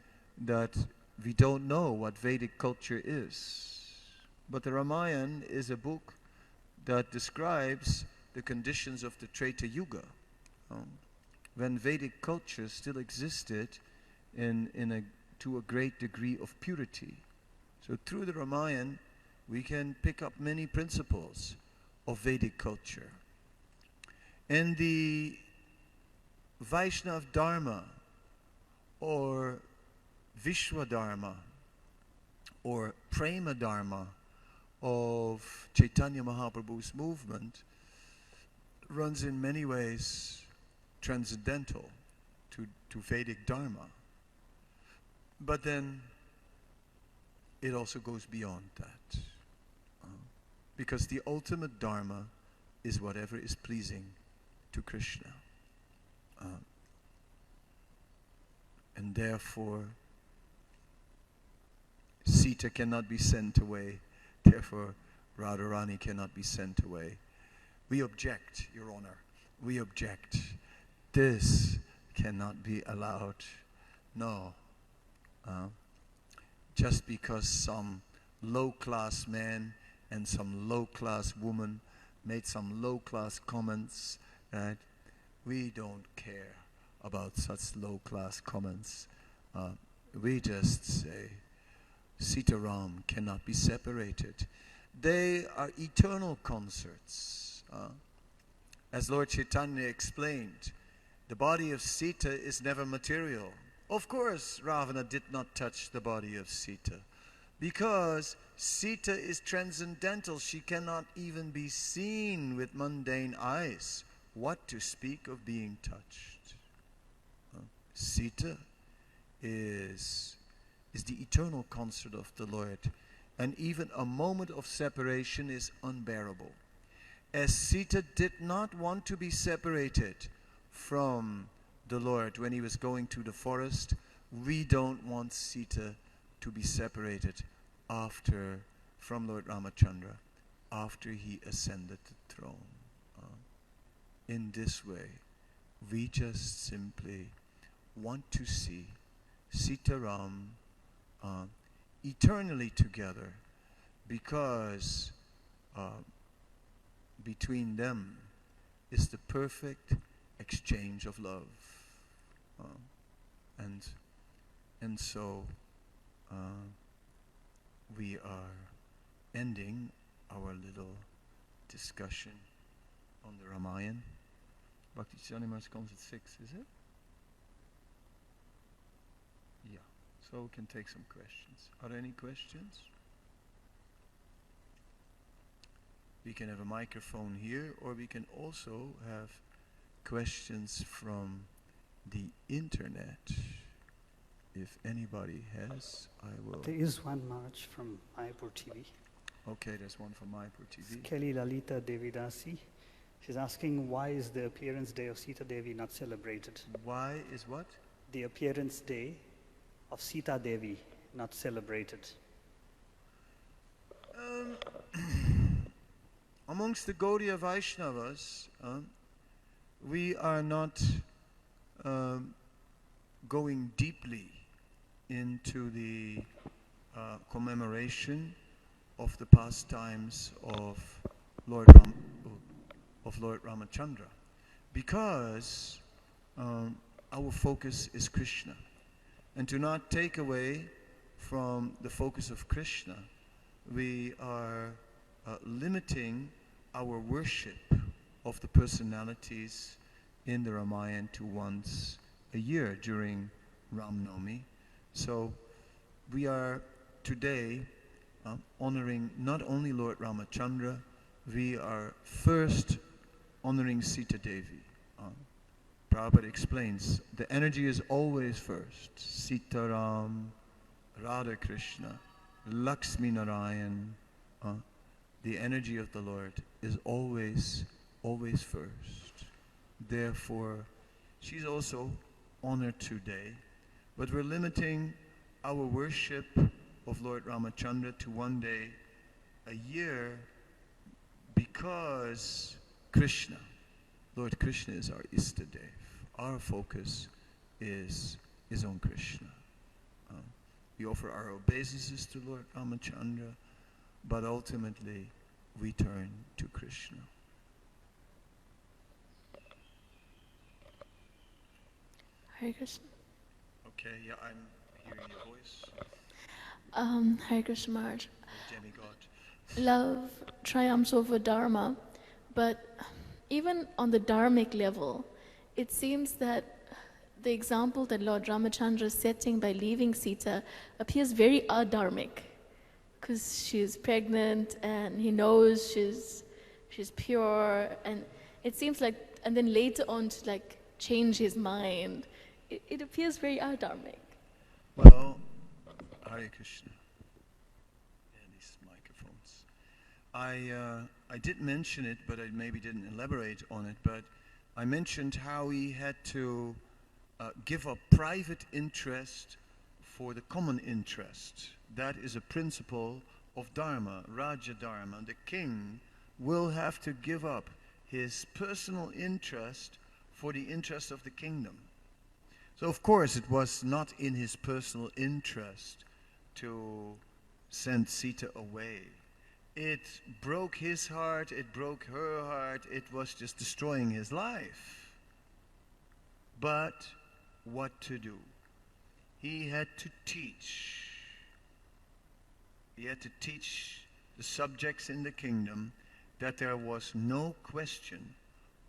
that we don't know what Vedic culture is. But the Ramayana is a book that describes the conditions of the Treta Yuga, when Vedic culture still existed to a great degree of purity. So through the Ramayana, we can pick up many principles of Vedic culture. And the Vaishnava Dharma, or Vishwa Dharma, or Prema Dharma of Chaitanya Mahaprabhu's movement runs in many ways transcendental to Vedic Dharma. But then it also goes beyond that. Because the ultimate Dharma is whatever is pleasing to Krishna. And therefore, Sita cannot be sent away. Therefore, Radharani cannot be sent away. We object, Your Honor. We object. This cannot be allowed. No. Just because some low-class man and some low-class woman made some low-class comments, right? We don't care about such low-class comments. We just say, Sita Ram cannot be separated. They are eternal concerts. As Lord Chaitanya explained, the body of Sita is never material. Of course, Ravana did not touch the body of Sita, because Sita is transcendental. She cannot even be seen with mundane eyes. What to speak of being touched? Sita is the eternal consort of the Lord, and even a moment of separation is unbearable. As Sita did not want to be separated from the Lord when he was going to the forest, we don't want Sita to be separated from Lord Ramachandra after he ascended the throne. In this way, we just simply want to see Sita Ram eternally together, because between them is the perfect exchange of love. And so we are ending our little discussion on the Ramayana. Bhakti Chanimas comes at 6, is it? Yeah. So we can take some questions. Are there any questions? We can have a microphone here, or we can also have questions from the internet. If anybody has, I will. There is one Maharaj from Mayapur TV. Okay, there's one from Mayapur TV. Kelly Lalita Devidasi. She's asking, why is the appearance day of Sita Devi not celebrated? Why is what? The appearance day of Sita Devi not celebrated. Amongst the Gaudiya Vaishnavas, we are not going deeply into the commemoration of the pastimes of Lord Ramachandra, because our focus is Krishna. And to not take away from the focus of Krishna, we are limiting our worship of the personalities in the Ramayana to once a year during Ram Naumi. So we are today honoring not only Lord Ramachandra, we are first honoring Sita Devi. Prabhupada explains, the energy is always first. Sita Ram, Radha Krishna, Lakshmi Narayan. The energy of the Lord is always first. Therefore, she's also honored today. But we're limiting our worship of Lord Ramachandra to one day a year because Krishna, Lord Krishna is our Istadev. Our focus is on Krishna. We offer our obeisances to Lord Ramachandra, but ultimately we turn to Krishna. Hare Krishna. Okay, yeah, I'm hearing your voice. Hare Krishna Maharaj. Demigod. Love triumphs over Dharma, but even on the dharmic level, it seems that the example that Lord Ramachandra is setting by leaving Sita appears very adharmic, because she's pregnant and he knows she's pure, and it seems like, and then later on to like change his mind, it appears very adharmic. Well, Hare Krishna. Yeah, these microphones. I did mention it, but I maybe didn't elaborate on it, but I mentioned how he had to give up private interest for the common interest. That is a principle of Dharma, Raja Dharma. The king will have to give up his personal interest for the interest of the kingdom. So of course it was not in his personal interest to send Sita away. It broke his heart, it broke her heart, it was just destroying his life. But what to do? He had to teach. He had to teach the subjects in the kingdom that there was no question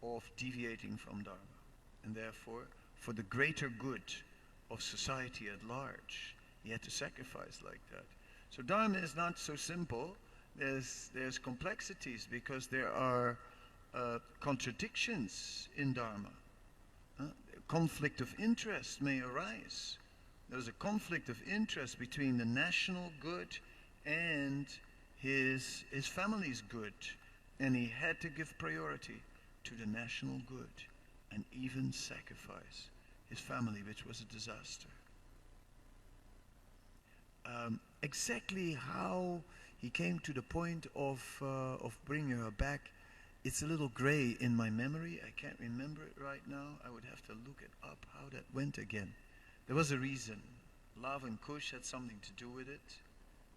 of deviating from Dharma. And therefore, for the greater good of society at large, he had to sacrifice like that. So Dharma is not so simple. There's complexities because there are contradictions in Dharma. Conflict of interest may arise. There's a conflict of interest between the national good and his family's good. And he had to give priority to the national good and even sacrifice his family, which was a disaster. Exactly how he came to the point of bringing her back, it's a little gray in my memory. I can't remember it right now. I would have to look it up, how that went again. There was a reason. Love and Kush had something to do with it.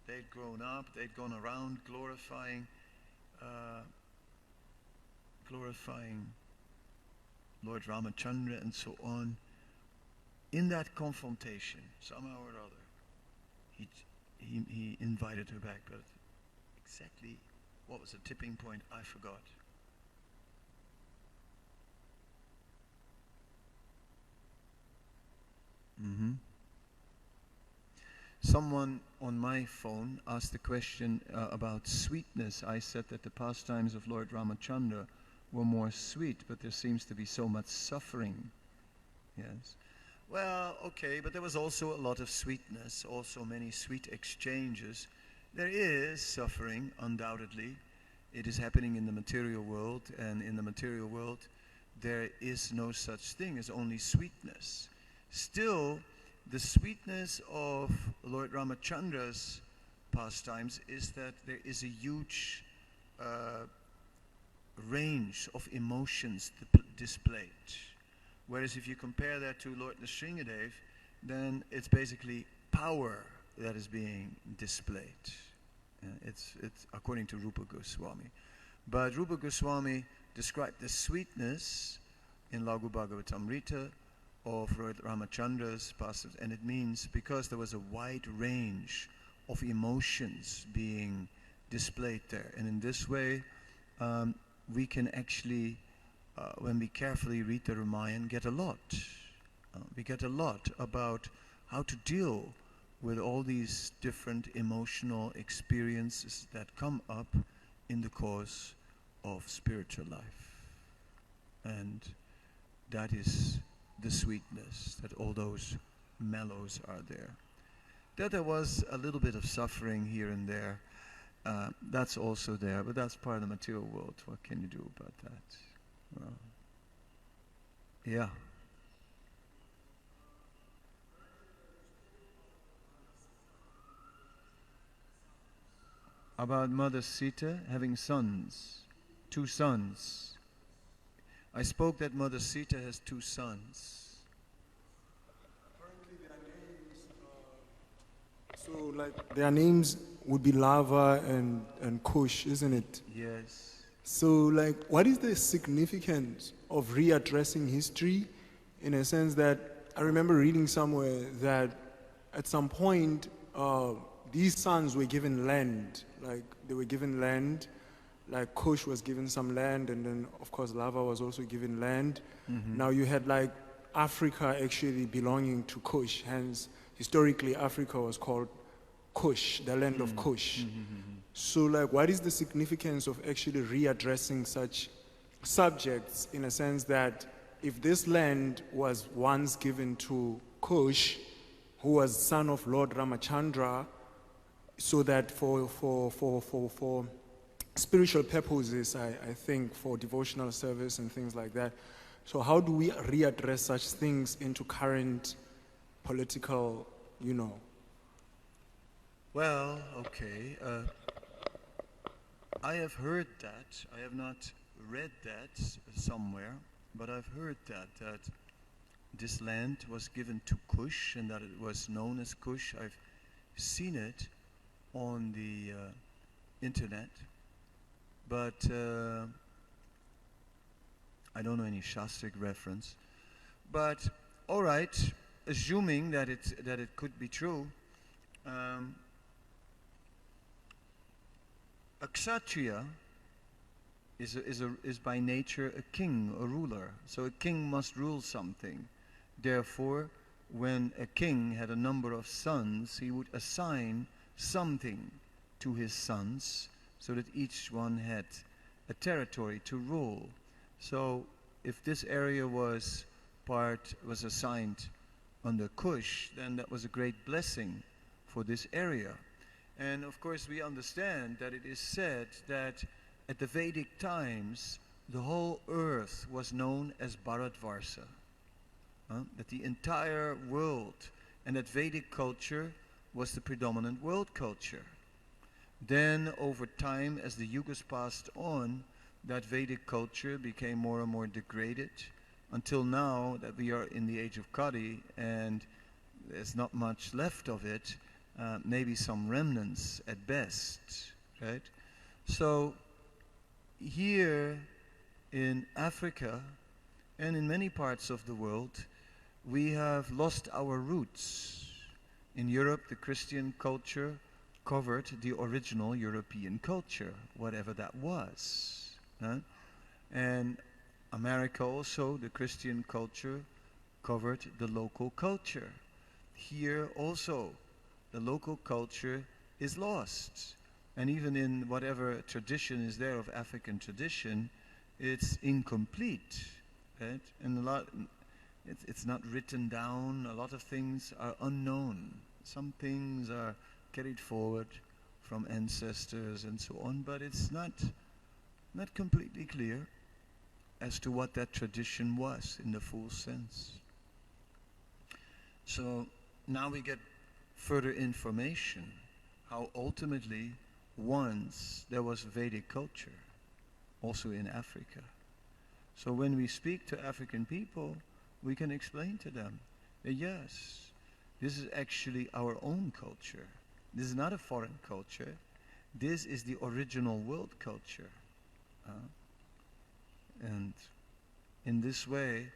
They'd grown up, they'd gone around glorifying Lord Ramachandra and so on. In that confrontation, somehow or other, he invited her back, but exactly what was the tipping point, I forgot. Someone on my phone asked a question about sweetness. I said that the pastimes of Lord Ramachandra were more sweet, but there seems to be so much suffering. Yes. Well, okay, but there was also a lot of sweetness, also many sweet exchanges. There is suffering, undoubtedly. It is happening in the material world, and in the material world there is no such thing as only sweetness. Still, the sweetness of Lord Ramachandra's pastimes is that there is a huge range of emotions displayed. Whereas if you compare that to Lord Nrsingadev, then it's basically power that is being displayed. It's according to Rupa Goswami. But Rupa Goswami described the sweetness in Laghu Bhagavatamrita of Lord Ramachandra's pastimes, and it means because there was a wide range of emotions being displayed there. And in this way, we can actually, when we carefully read the Ramayana, get a lot. We get a lot about how to deal with all these different emotional experiences that come up in the course of spiritual life. And that is the sweetness, that all those mellows are there. That there was a little bit of suffering here and there, that's also there, but that's part of the material world. What can you do about that? Well, yeah. About Mother Sita having sons, 2 sons. I spoke that Mother Sita has 2 sons. Apparently their names, so like their names would be Lava and Kush, isn't it? Yes. So like what is the significance of readdressing history in a sense that I remember reading somewhere that at some point these sons were given land, like they were given land, like Kush was given some land, and then of course Lava was also given land. Now you had like Africa actually belonging to Kush, hence historically Africa was called Kush, the land of Kush. So like what is the significance of actually readdressing such subjects in a sense that if this land was once given to Kush, who was son of Lord Ramachandra, so that for spiritual purposes, I think, for devotional service and things like that. So how do we readdress such things into current political, Well, okay. I have heard that. I have not read that somewhere, but I've heard that this land was given to Kush and that it was known as Kush. I've seen it on the internet, but I don't know any Shastric reference. But all right, assuming that it could be true, a kshatriya is by nature a king, a ruler. So a king must rule something. Therefore, when a king had a number of sons, he would assign something to his sons so that each one had a territory to rule. So if this area was assigned under Kush, then that was a great blessing for this area. And of course we understand that it is said that at the Vedic times the whole earth was known as Bharatvarsha. That the entire world, and that Vedic culture was the predominant world culture. Then over time, as the yugas passed on, that Vedic culture became more and more degraded, until now that we are in the age of Kali and there's not much left of it, maybe some remnants at best, right? So here in Africa and in many parts of the world, we have lost our roots. In Europe, the Christian culture covered the original European culture, whatever that was. And America also, the Christian culture covered the local culture. Here also, the local culture is lost. And even in whatever tradition is there of African tradition, it's incomplete, right? And it's not written down. A lot of things are unknown. Some things are carried forward from ancestors and so on, but it's not completely clear as to what that tradition was in the full sense. So now we get further information how ultimately once there was Vedic culture also in Africa. So when we speak to African people, we can explain to them that yes, this is actually our own culture. This is not a foreign culture. This is the original world culture. And in this way,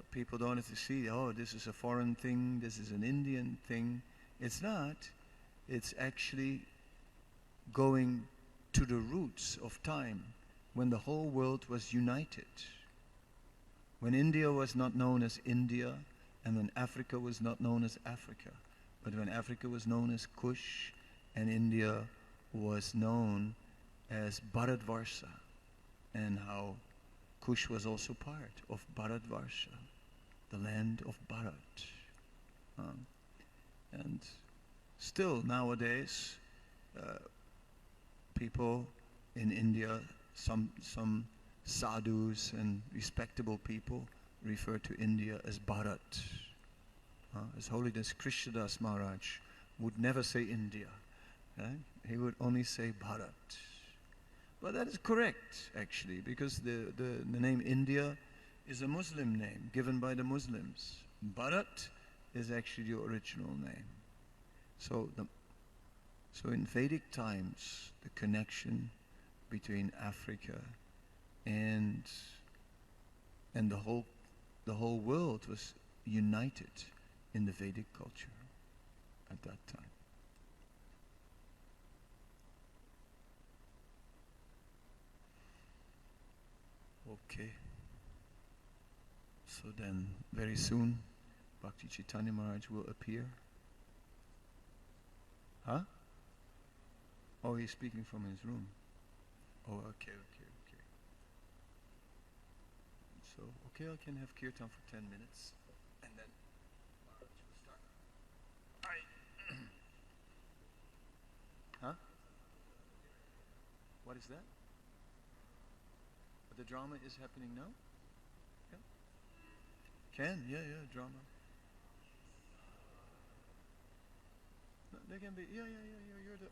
people don't have to see, oh, this is a foreign thing, this is an Indian thing. It's not. It's actually going to the roots of time, when the whole world was united. When India was not known as India, and when Africa was not known as Africa, but when Africa was known as Kush, and India was known as Bharatvarsha, and how Kush was also part of Bharatvarsha, the land of Bharat. And still nowadays, people in India, some sadhus and respectable people refer to India as Bharat. His Holiness Krishnadas Maharaj would never say India. Right? He would only say Bharat. But that is correct, actually, because the name India is a Muslim name given by the Muslims. Bharat is actually the original name. So in Vedic times, the connection between Africa and the whole world was united in the Vedic culture at that time. Okay. So then, very soon, Bhakti Chaitanya Maharaj will appear. Huh? Oh, he's speaking from his room. Oh, okay. So, I can have kirtan for 10 minutes, and then Maharaj will start. Huh? What is that? The drama is happening now? Yeah? Drama. No, there can be, you're the...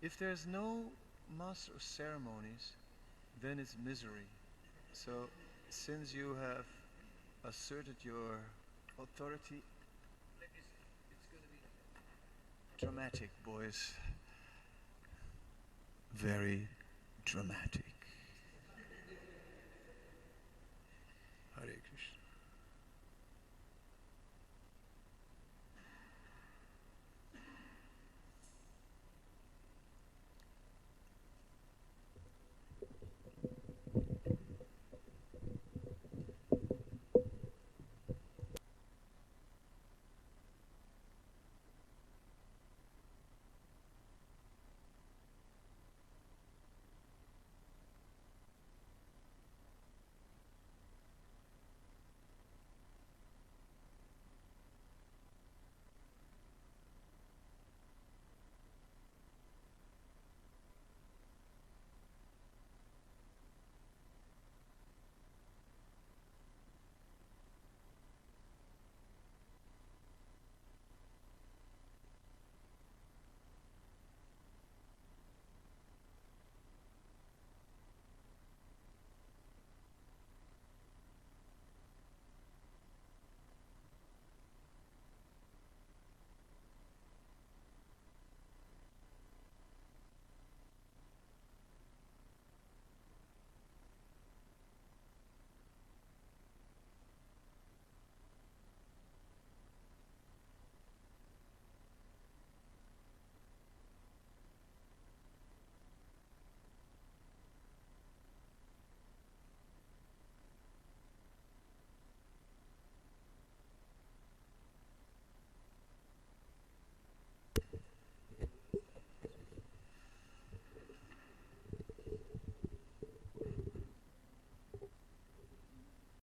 If there's no master of ceremonies, then it's misery. So, since you have asserted your authority, it's going to be dramatic, boys. Very dramatic. Hare Krishna.